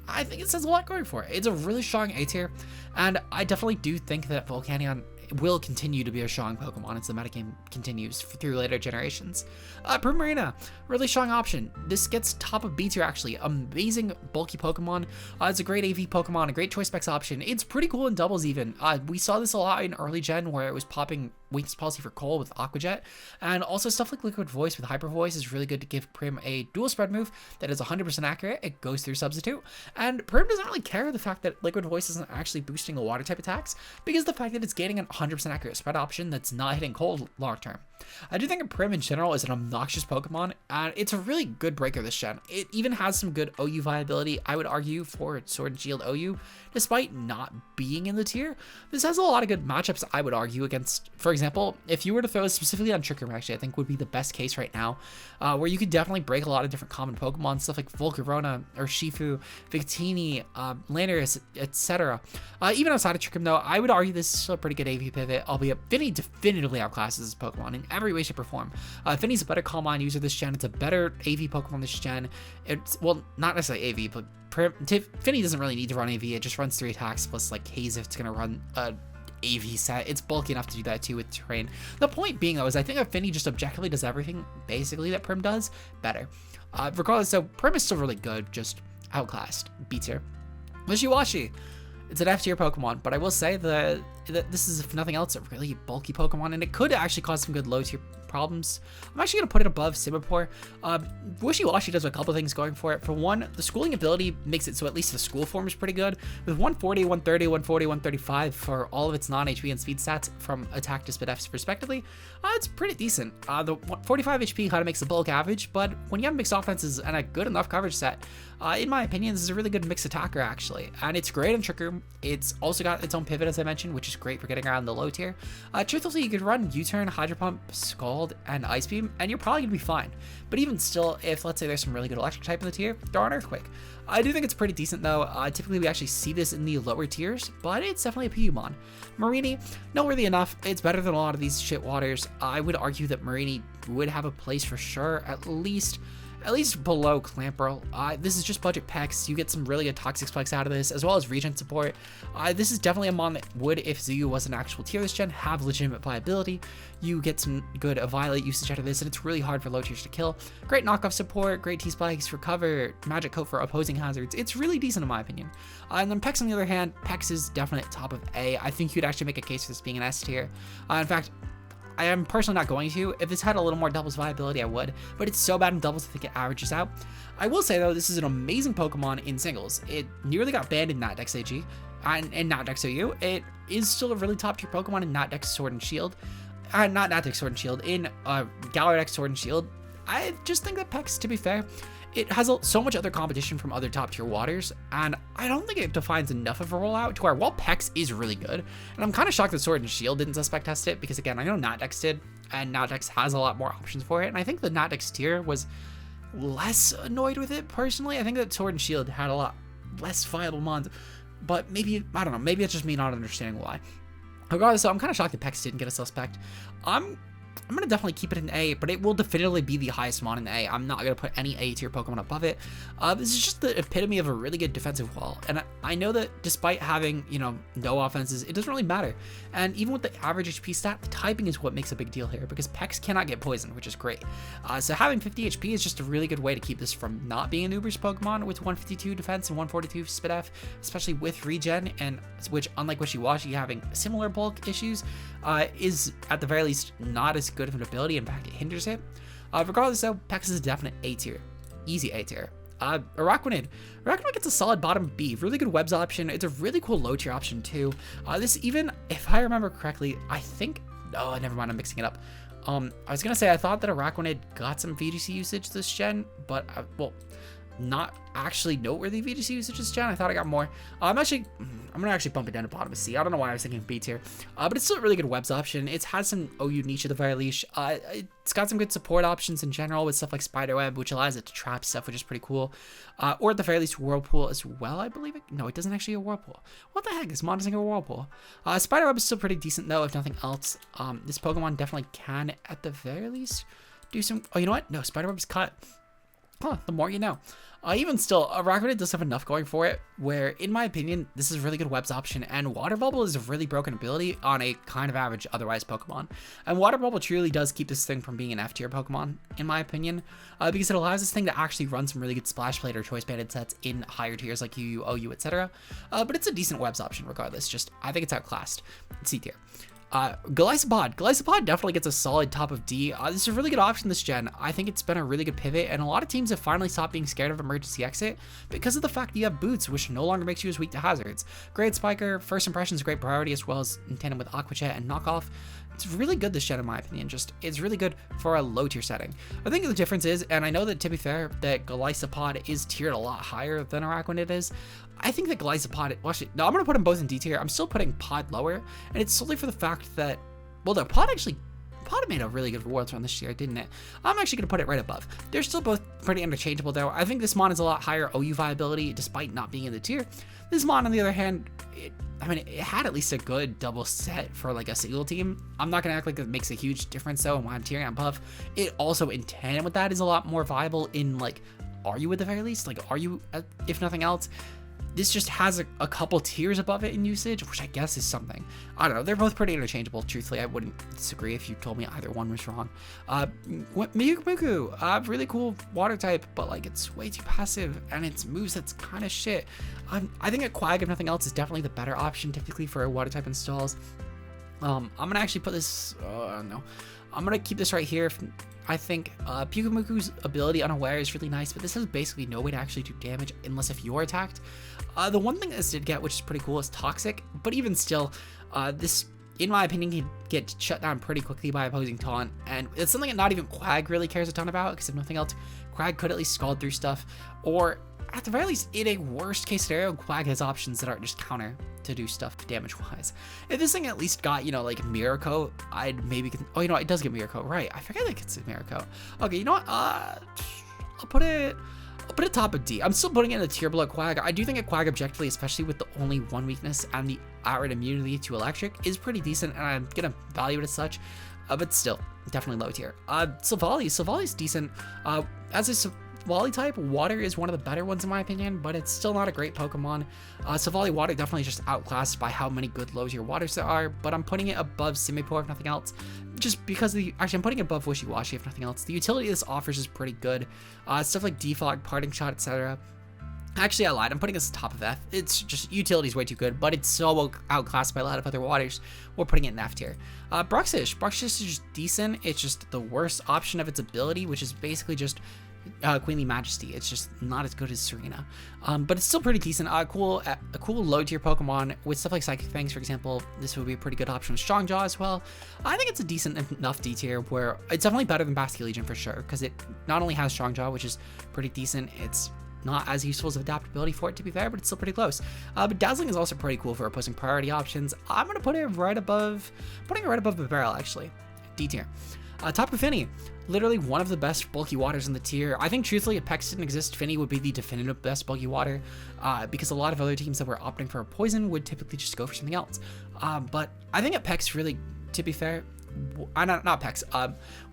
I think it says a lot going for it. It's a really strong A tier, and I definitely do think that Volcanion will continue to be a strong Pokemon as the metagame continues through later generations. Primarina, really strong option. This gets top of B tier actually. Amazing bulky Pokemon. It's a great AV Pokemon, a great choice specs option. It's pretty cool in doubles even. We saw this a lot in early gen where it was popping weakness policy for Coal with Aqua Jet, and also stuff like Liquid Voice with Hyper Voice is really good to give Prim a dual spread move that is 100% accurate. It goes through Substitute, and Prim doesn't really care the fact that Liquid Voice isn't actually boosting a water type attacks because the fact that it's gaining an 100% accurate spread option that's not hitting Cold long term. I do think Prim in general is an obnoxious Pokemon, and it's a really good breaker this gen. It even has some good OU viability, I would argue, for Sword and Shield OU, despite not being in the tier. This has a lot of good matchups, I would argue, against, for example, if you were to throw this specifically on Trick Room, actually, I think would be the best case right now, where you could definitely break a lot of different common Pokemon, stuff like Volcarona, Urshifu, Victini, Landorus, etc. Even outside of Trick Room, though, I would argue this is still a pretty good AV pivot, albeit Fini definitively outclasses this Pokemon in every way, shape, or form. Fini's a better Calm Mind user this gen. It's a better AV Pokemon this gen. It's, well, not necessarily AV, but Fini doesn't really need to run AV. It just runs 3 attacks plus like Haze if it's going to run AV set. It's bulky enough to do that too with terrain. The point being though is I think that Fini just objectively does everything basically that Prim does better. Regardless, so Prim is still really good, just outclassed. B tier. Wishiwashi. It's an F tier Pokemon, but I will say that this is, if nothing else, a really bulky Pokemon, and it could actually cause some good low tier problems. I'm actually going to put it above Simipour. Wishiwashi does a couple things going for it. For one, the schooling ability makes it so at least the school form is pretty good. With 140, 130, 140, 135 for all of its non-HP and speed stats from attack to speed F respectively, it's pretty decent. The 45 HP kind of makes the bulk average, but when you have mixed offenses and a good enough coverage set, in my opinion, this is a really good mixed attacker actually. And it's great in Trick Room. It's also got its own pivot, as I mentioned, which is great for getting around the low tier. Truthfully, you could run U-Turn, Hydro Pump, Scald, and Ice Beam, and you're probably going to be fine. But even still, if let's say there's some really good electric type in the tier, throw an Earthquake. I do think it's pretty decent though. Typically we actually see this in the lower tiers, but it's definitely a Pokemon. Marini, noteworthy enough, it's better than a lot of these shit waters. I would argue that Marini would have a place for sure, at least below Clamperl. This is just budget packs. You get some really good Toxic Spikes out of this, as well as regen support. This is definitely a mon that would, if Zuyu was an actual tier this gen, have legitimate viability. You get some good Violate usage out of this, and it's really hard for low tiers to kill. Great knockoff support, great T-Spikes, recover, magic coat for opposing hazards. It's really decent in my opinion. And then Pex on the other hand, Pex is definitely top of A. I think you'd actually make a case for this being an S tier. In fact, I am personally not going to. If this had a little more doubles viability, I would, but it's so bad in doubles, I think it averages out. I will say though, this is an amazing Pokemon in singles. It nearly got banned in Not Dex AG, and Not Dex OU. It is still a really top tier Pokemon in Not Dex Sword and Shield. Not Dex Sword and Shield, in Galaridex Sword and Shield. I just think that Pex, to be fair, it has so much other competition from other top tier waters, and I don't think it defines enough of a rollout to where, while Pex is really good, and I'm kind of shocked that Sword and Shield didn't suspect test it, because again, I know Not-Dex did, and Not-Dex has a lot more options for it, and I think the Not-Dex tier was less annoyed with it, personally. I think that Sword and Shield had a lot less viable mons, but maybe, I don't know, maybe it's just me not understanding why. Regardless, so I'm kind of shocked that Pex didn't get a suspect. I'm going to definitely keep it in A, but it will definitively be the highest mon in A. I'm not going to put any A tier Pokemon above it. This is just the epitome of a really good defensive wall. And I know that despite having, you know, no offenses, it doesn't really matter. And even with the average HP stat, the typing is what makes a big deal here, because Pex cannot get poisoned, which is great. So having 50 HP is just a really good way to keep this from not being an Uber's Pokemon with 152 defense and 142 speed F, especially with regen, and which, unlike Wishiwashi having similar bulk issues, is at the very least not as good of an ability. In fact, it hinders it. Regardless though, Pex is a definite A tier. Easy A tier. Araquanid gets a solid bottom B. Really good webs option. It's a really cool low tier option too. This, even if I remember correctly, I think, oh, never mind, I'm mixing it up. I was gonna say I thought that Araquanid got some VGC usage this gen, but well, not actually noteworthy VGC usage this gen. I thought I got more. I'm gonna actually bump it down to bottom of C. I don't know why I was thinking B tier, but it's still a really good webs option. It has some OU niche at the very least. It's got some good support options in general with stuff like Spiderweb, which allows it to trap stuff, which is pretty cool. Or at the very least, Whirlpool as well, I believe it. No, it doesn't actually have Whirlpool. What the heck is monitoring a Whirlpool? Spiderweb is still pretty decent though, if nothing else. This Pokemon definitely can, at the very least, do some. Oh, you know what? No, Spiderweb is cut. Huh, the more you know. Even still, Araquanid does have enough going for it, where, in my opinion, this is a really good webs option, and Water Bubble is a really broken ability on a kind of average otherwise Pokemon. And Water Bubble truly does keep this thing from being an F tier Pokemon, in my opinion, because it allows this thing to actually run some really good Splash Blade or Choice Banded sets in higher tiers like UU, OU, etc. But it's a decent webs option regardless, just, I think it's outclassed. It's C tier. Golisopod definitely gets a solid top of D. This is a really good option this gen. I think it's been a really good pivot, and a lot of teams have finally stopped being scared of emergency exit because of the fact that you have Boots, which no longer makes you as weak to hazards. Great Spiker, first impression is a great priority, as well as in tandem with Aqua Jet and Knockoff. It's really good this gen in my opinion, it's really good for a low tier setting. I think the difference is, and I know that to be fair, that Golisopod is tiered a lot higher than Araquanid is. I think that Golisopod, well, actually, no, I'm going to put them both in D tier. I'm still putting Pod lower, and it's solely for the fact that, well, no, Pod made a really good rewards run this year, didn't it? I'm actually going to put it right above. They're still both pretty interchangeable though. I think this Mon is a lot higher OU viability despite not being in the tier. This Mon, on the other hand, it had at least a good double set for like a single team. I'm not going to act like it makes a huge difference though, and why I'm tiering on buff. It also, in tandem with that, is a lot more viable in like, are you at the very least? Like, are you, if nothing else? This just has a couple tiers above it in usage, which I guess is something. I don't know. They're both pretty interchangeable. Truthfully, I wouldn't disagree if you told me either one was wrong. Pyukumuku, really cool water type, but like it's way too passive and its moves that's kind of shit. I think a Quag, if nothing else, is definitely the better option typically for water type installs. I'm gonna actually put this. No, I'm gonna keep this right here. I think Pyukumuku's ability Unaware is really nice, but this has basically no way to actually do damage unless if you're attacked. The one thing this did get, which is pretty cool, is Toxic, but even still, this, in my opinion, can get shut down pretty quickly by opposing Taunt, and it's something that not even Quag really cares a ton about, because if nothing else, Quag could at least Scald through stuff, or at the very least, in a worst case scenario, Quag has options that aren't just counter to do stuff damage-wise. If this thing at least got, you know, like Miracle, I'd maybe, oh, you know what, it does get Miracle, right, I forget that it's a Miracle. Okay, you know what, I'll put it top of D. I'm still putting it in a tier below Quag. I do think a Quag objectively, especially with the only one weakness and the outright immunity to electric, is pretty decent, and I'm gonna value it as such, but still, definitely low tier. Silvali's decent. As a Silvally type, water is one of the better ones in my opinion, but it's still not a great Pokemon. Silvally water definitely just outclassed by how many good low tier waters there are, but I'm putting it above Simipour if nothing else, just because I'm putting it above Wishiwashi if nothing else. The utility this offers is pretty good. Stuff like Defog, Parting Shot, etc. Actually, I lied. I'm putting this top of F. It's just, utility is way too good, but it's so outclassed by a lot of other waters. We're putting it in F tier. Bruxish is just decent. It's just the worst option of its ability, which is basically just Queenly Majesty. It's just not as good as Serena, but it's still pretty decent. A cool low tier Pokemon with stuff like Psychic Fangs, for example. This would be a pretty good option with Strong Jaw as well. I think it's a decent enough D tier where it's definitely better than Basculegion for sure, because it not only has Strong Jaw, which is pretty decent, it's not as useful as adaptability for it to be fair, but it's still pretty close. But Dazzling is also pretty cool for opposing priority options. I'm gonna put it right above, Bibarel actually, D tier. Tapu Fini, literally one of the best bulky waters in the tier. I think truthfully, if Pex didn't exist, Fini would be the definitive best bulky water, because a lot of other teams that were opting for a poison would typically just go for something else. But I think at Pex really, to be fair, not Pex.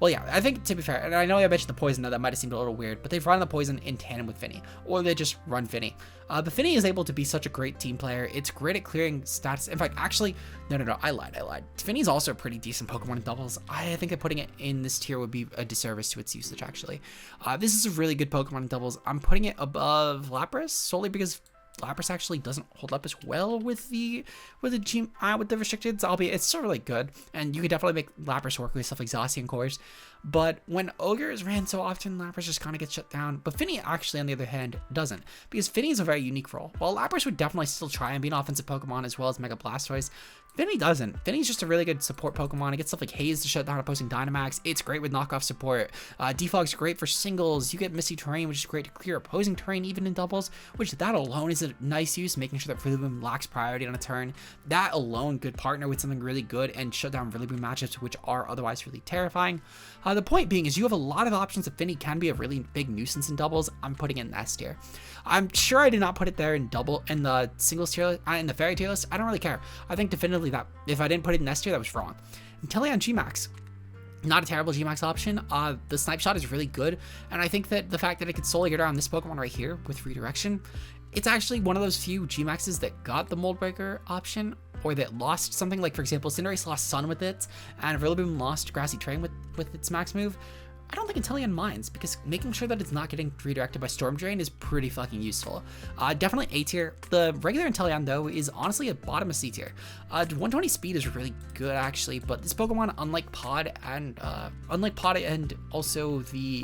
Well, yeah, I think to be fair, and I know I mentioned the poison though, that might have seemed a little weird, but they've run the poison in tandem with Fini, or they just run Fini. But Fini is able to be such a great team player. It's great at clearing stats. In fact, actually, no, I lied. Fini's also a pretty decent Pokemon in doubles. I think that putting it in this tier would be a disservice to its usage, actually. This is a really good Pokemon in doubles. I'm putting it above Lapras solely because Lapras actually doesn't hold up as well with the restricted, albeit it's still really good, and you could definitely make Lapras work with stuff like Zacian cores. But when Ogre is ran so often, Lapras just kind of gets shut down. But Fini actually, on the other hand, doesn't, because Fini is a very unique role. While Lapras would definitely still try and be an offensive Pokemon as well as Mega Blastoise, Fini doesn't. Fini's just a really good support Pokemon. It gets stuff like Haze to shut down opposing Dynamax. It's great with knockoff support. Defog's great for singles. You get Misty Terrain, which is great to clear opposing terrain even in doubles, which that alone is a nice use, making sure that Rillaboom lacks priority on a turn. That alone could partner with something really good and shut down Rillaboom matchups, which are otherwise really terrifying. The point being is you have a lot of options that Fini can be a really big nuisance in doubles. I'm putting it in S tier. I'm sure I did not put it there in the singles tier, in the fairy tier list. I don't really care. I think definitively that if I didn't put it in S tier, that was wrong. Inteleon G-Max. Not a terrible G-Max option. The Snipe Shot is really good, and I think that the fact that it could solely get around this Pokemon right here with Redirection, it's actually one of those few G-Maxes that got the Mold Breaker option, or that lost something. Like, for example, Cinderace lost Sun with it, and Rillaboom lost Grassy Terrain with its max move. I don't think Inteleon minds, because making sure that it's not getting redirected by Storm Drain is pretty fucking useful. Definitely A tier. The regular Inteleon, though, is honestly at bottom of C tier. 120 speed is really good, actually, but this Pokemon, unlike Pod and also the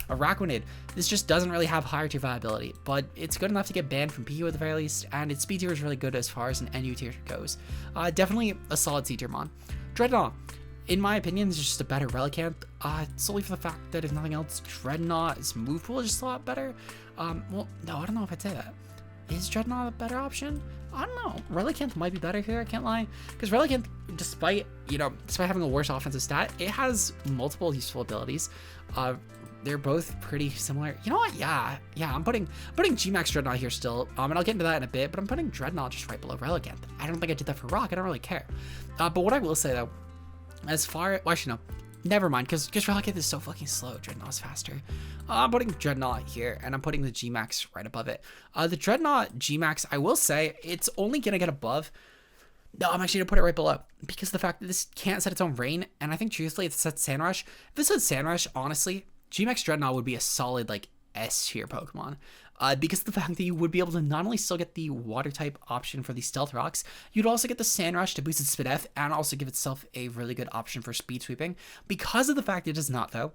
Araquanid, this just doesn't really have higher tier viability, but it's good enough to get banned from PU at the very least, and its speed tier is really good as far as an NU tier goes. Definitely a solid C tier mon. Drednaw. In my opinion, it's just a better Relicanth, solely for the fact that if nothing else, Drednaw's move pool is just a lot better. Well, no, I don't know if I'd say that. Is Drednaw a better option? I don't know. Relicanth might be better here, I can't lie. Because Relicanth, despite having a worse offensive stat, it has multiple useful abilities. They're both pretty similar. You know what? Yeah, I'm putting G-Max Drednaw here still, and I'll get into that in a bit, but I'm putting Drednaw just right below Relicanth. I don't think I did that for Rock, I don't really care. But what I will say, though, well, actually, no. Never mind, because Relicanth is so fucking slow. Drednaw's faster. I'm putting Drednaw here, and I'm putting the G-Max right above it. The Drednaw G-Max, I will say, it's only going to get above. No, I'm actually going to put it right below, because of the fact that this can't set its own rain, and I think, truthfully, it sets Sandrush. If this said Sandrush, honestly, G-Max Drednaw would be a solid, like, S-tier Pokemon. Because of the fact that you would be able to not only still get the water type option for the Stealth Rocks, you'd also get the Sandrush to boost its Spadef and also give itself a really good option for speed sweeping. Because of the fact it does not, though,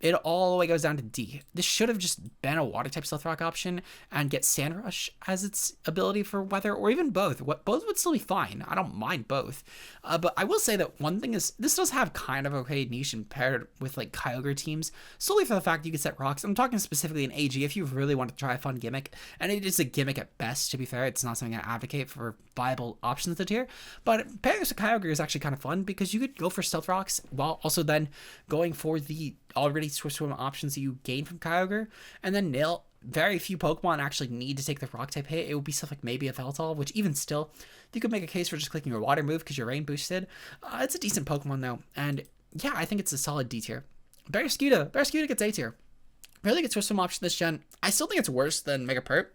it all the way goes down to D. This should have just been a water type Stealth Rock option and get Sandrush as its ability for weather, or even both. Both would still be fine. I don't mind both. But I will say that one thing is, this does have kind of okay niche and paired with like Kyogre teams, solely for the fact you can set rocks. I'm talking specifically in AG if you really want to try a fun gimmick, and it is a gimmick at best, to be fair. It's not something I advocate for viable options at the tier, but pairing this with Kyogre is actually kind of fun, because you could go for Stealth Rocks while also then going for the already Swift Swim options that you gain from Kyogre, and then nail. Very few Pokemon actually need to take the rock type hit. It would be stuff like maybe a Veltal, which even still, you could make a case for just clicking your water move because your rain boosted. It's a decent Pokemon though, and yeah, I think it's a solid D tier. Barraskewda gets A tier. Really good Swift Swim option this gen. I still think it's worse than Mega Perp,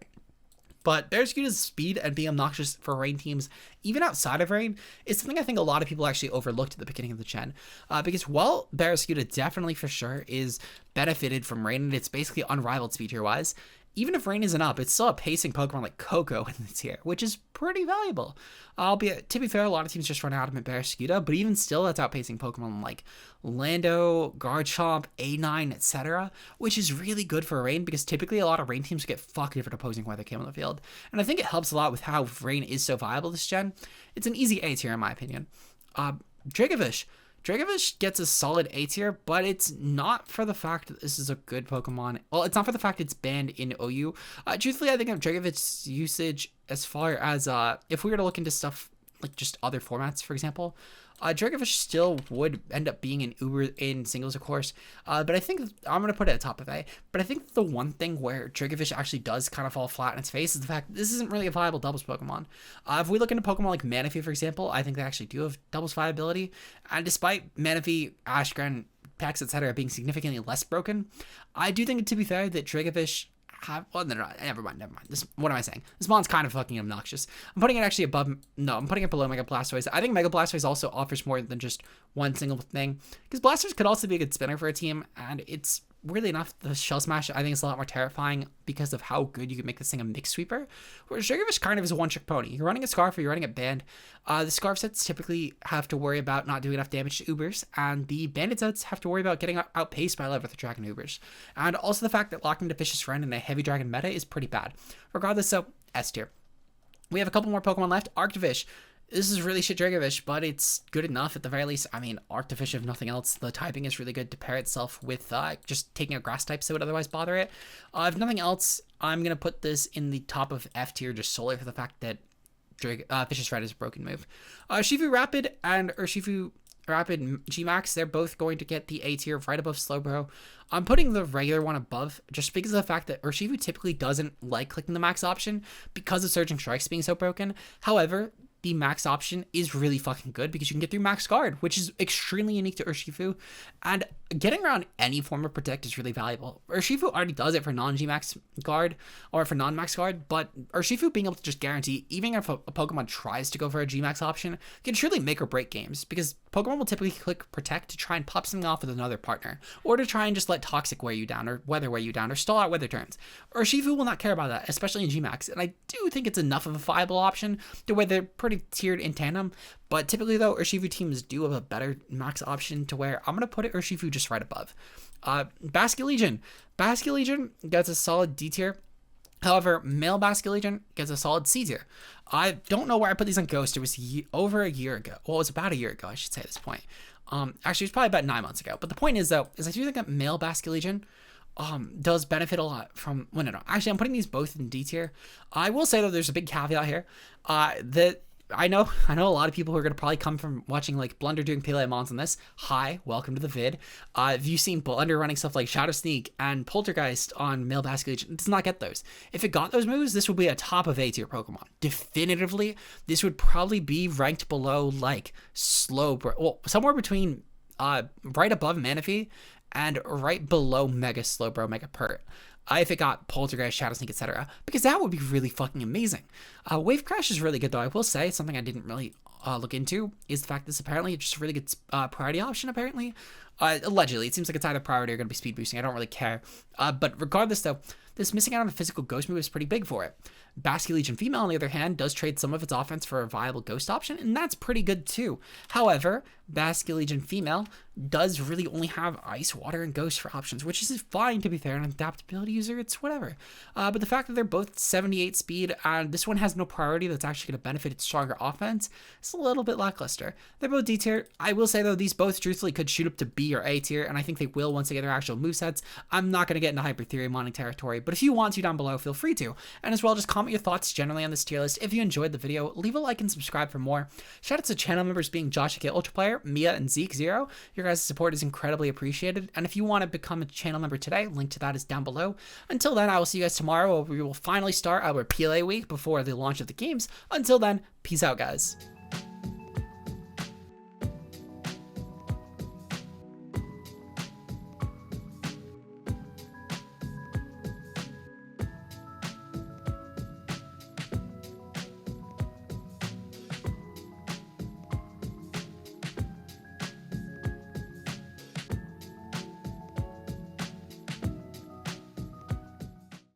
but Barraskewda's speed and being obnoxious for rain teams, even outside of rain, is something I think a lot of people actually overlooked at the beginning of the gen. Because while Barraskewda definitely for sure is benefited from rain, and it's basically unrivaled speed tier wise, even if rain isn't up, it's still a pacing Pokemon like Coco in the tier, which is pretty valuable. Albeit, to be fair, a lot of teams just run out of Barraskewda, but even still, that's outpacing Pokemon like Lando, Garchomp, A9, etc., which is really good for rain, because typically a lot of rain teams get fucked if an opposing weather came on the field. And I think it helps a lot with how rain is so viable this gen. It's an easy A tier in my opinion. Dracovish gets a solid A tier, but it's not for the fact that this is a good Pokemon. Well, it's not for the fact it's banned in OU. Truthfully, I think of Dracovich's usage as far as if we were to look into stuff like just other formats, for example, Dracovish still would end up being an Uber in singles, of course, but I think I'm going to put it at top of A. But I think the one thing where Dracovish actually does kind of fall flat in its face is the fact that this isn't really a viable doubles Pokemon. If we look into Pokemon like Manaphy, for example, I think they actually do have doubles viability, and despite Manaphy, Ashgren, Pex, etc. being significantly less broken, I do think, to be fair, that Dracovish never mind. What am I saying? This mon's kind of fucking obnoxious. I'm putting it actually above. No, I'm putting it below Mega Blastoise. I think Mega Blastoise also offers more than just one single thing, because Blastoise could also be a good spinner for a team, and it's weirdly enough, the Shell Smash I think is a lot more terrifying because of how good you can make this thing a mix sweeper, whereas Dracovish kind of is a one-trick pony. You're running a Scarf or you're running a Band. The Scarf sets typically have to worry about not doing enough damage to Ubers, and the Banded sets have to worry about getting outpaced by a lot of the Dragon Ubers. And also the fact that locking into Vicious Friend in a heavy Dragon meta is pretty bad. Regardless, so S tier. We have a couple more Pokemon left. Arctovish. This is really shit Dracovish, but it's good enough at the very least. I mean, Artifish, if nothing else, the typing is really good to pair itself with just taking a grass type that would otherwise bother it. If nothing else, I'm going to put this in the top of F tier just solely for the fact that Vicious Red is a broken move. Urshifu Rapid and Urshifu Rapid G-Max, they're both going to get the A tier right above Slowbro. I'm putting the regular one above just because of the fact that Urshifu typically doesn't like clicking the max option because of Surging Strikes being so broken. However, the max option is really fucking good because you can get through max guard, which is extremely unique to Urshifu, and getting around any form of protect is really valuable. Urshifu already does it for non-G-max guard or for non-max guard, but Urshifu being able to just guarantee, even if a Pokemon tries to go for a G-max option, can truly make or break games because Pokemon will typically click protect to try and pop something off with another partner, or to try and just let Toxic wear you down, or Weather wear you down, or stall out weather turns. Urshifu will not care about that, especially in G-max, and I do think it's enough of a viable option to where they're pretty tiered in tandem. But typically though, Urshifu teams do have a better max option to where I'm going to put it Urshifu just right above. Basculegion gets a solid D tier. However, male Basculegion gets a solid C tier. I don't know where I put these on Ghost. It was over a year ago. Well, it was about a year ago, I should say at this point. Actually, it was probably about 9 months ago. But the point is though, is I do think that male Basculegion does benefit a lot from, well, no, actually I'm putting these both in D tier. I will say though, there's a big caveat here, that I know a lot of people who are going to probably come from watching like Blunder doing Peleamons on this. Hi, welcome to the vid. Have you seen Blunder running stuff like Shadow Sneak and Poltergeist on male Basculegion? It does not get those. If it got those moves, this would be a top of A tier Pokemon. Definitively, this would probably be ranked below like well, somewhere between right above Manaphy and right below Mega Slowbro, Mega Pert. If it got Poltergeist, Shadow Sneak, etc., because that would be really fucking amazing. Wave Crash is really good, though. I will say something I didn't really look into is the fact this apparently just a really good priority option. Apparently, allegedly, it seems like it's either priority or going to be speed boosting. I don't really care. But regardless, though, this missing out on a physical ghost move is pretty big for it. Basculegion Female, on the other hand, does trade some of its offense for a viable ghost option, and that's pretty good too. However, Basculegion Female does really only have Ice, Water, and Ghost for options, which is fine, to be fair. An adaptability user, it's whatever. But the fact that they're both 78 speed, and this one has no priority that's actually going to benefit its stronger offense, it's a little bit lackluster. They're both D tier. I will say, though, these both truthfully could shoot up to B or A tier, and I think they will once they get their actual movesets. I'm not going to get into Hypertheriumoning territory, but if you want to down below, feel free to. And as well, just comment your thoughts generally on this tier list. If you enjoyed the video, leave a like and subscribe for more. Shout out to channel members being Josh K Ultraplayer, Mia, and Zeke0. Your guys' support is incredibly appreciated. And if you want to become a channel member today, link to that is down below. Until then, I will see you guys tomorrow where we will finally start our PLA week before the launch of the games. Until then, peace out, guys.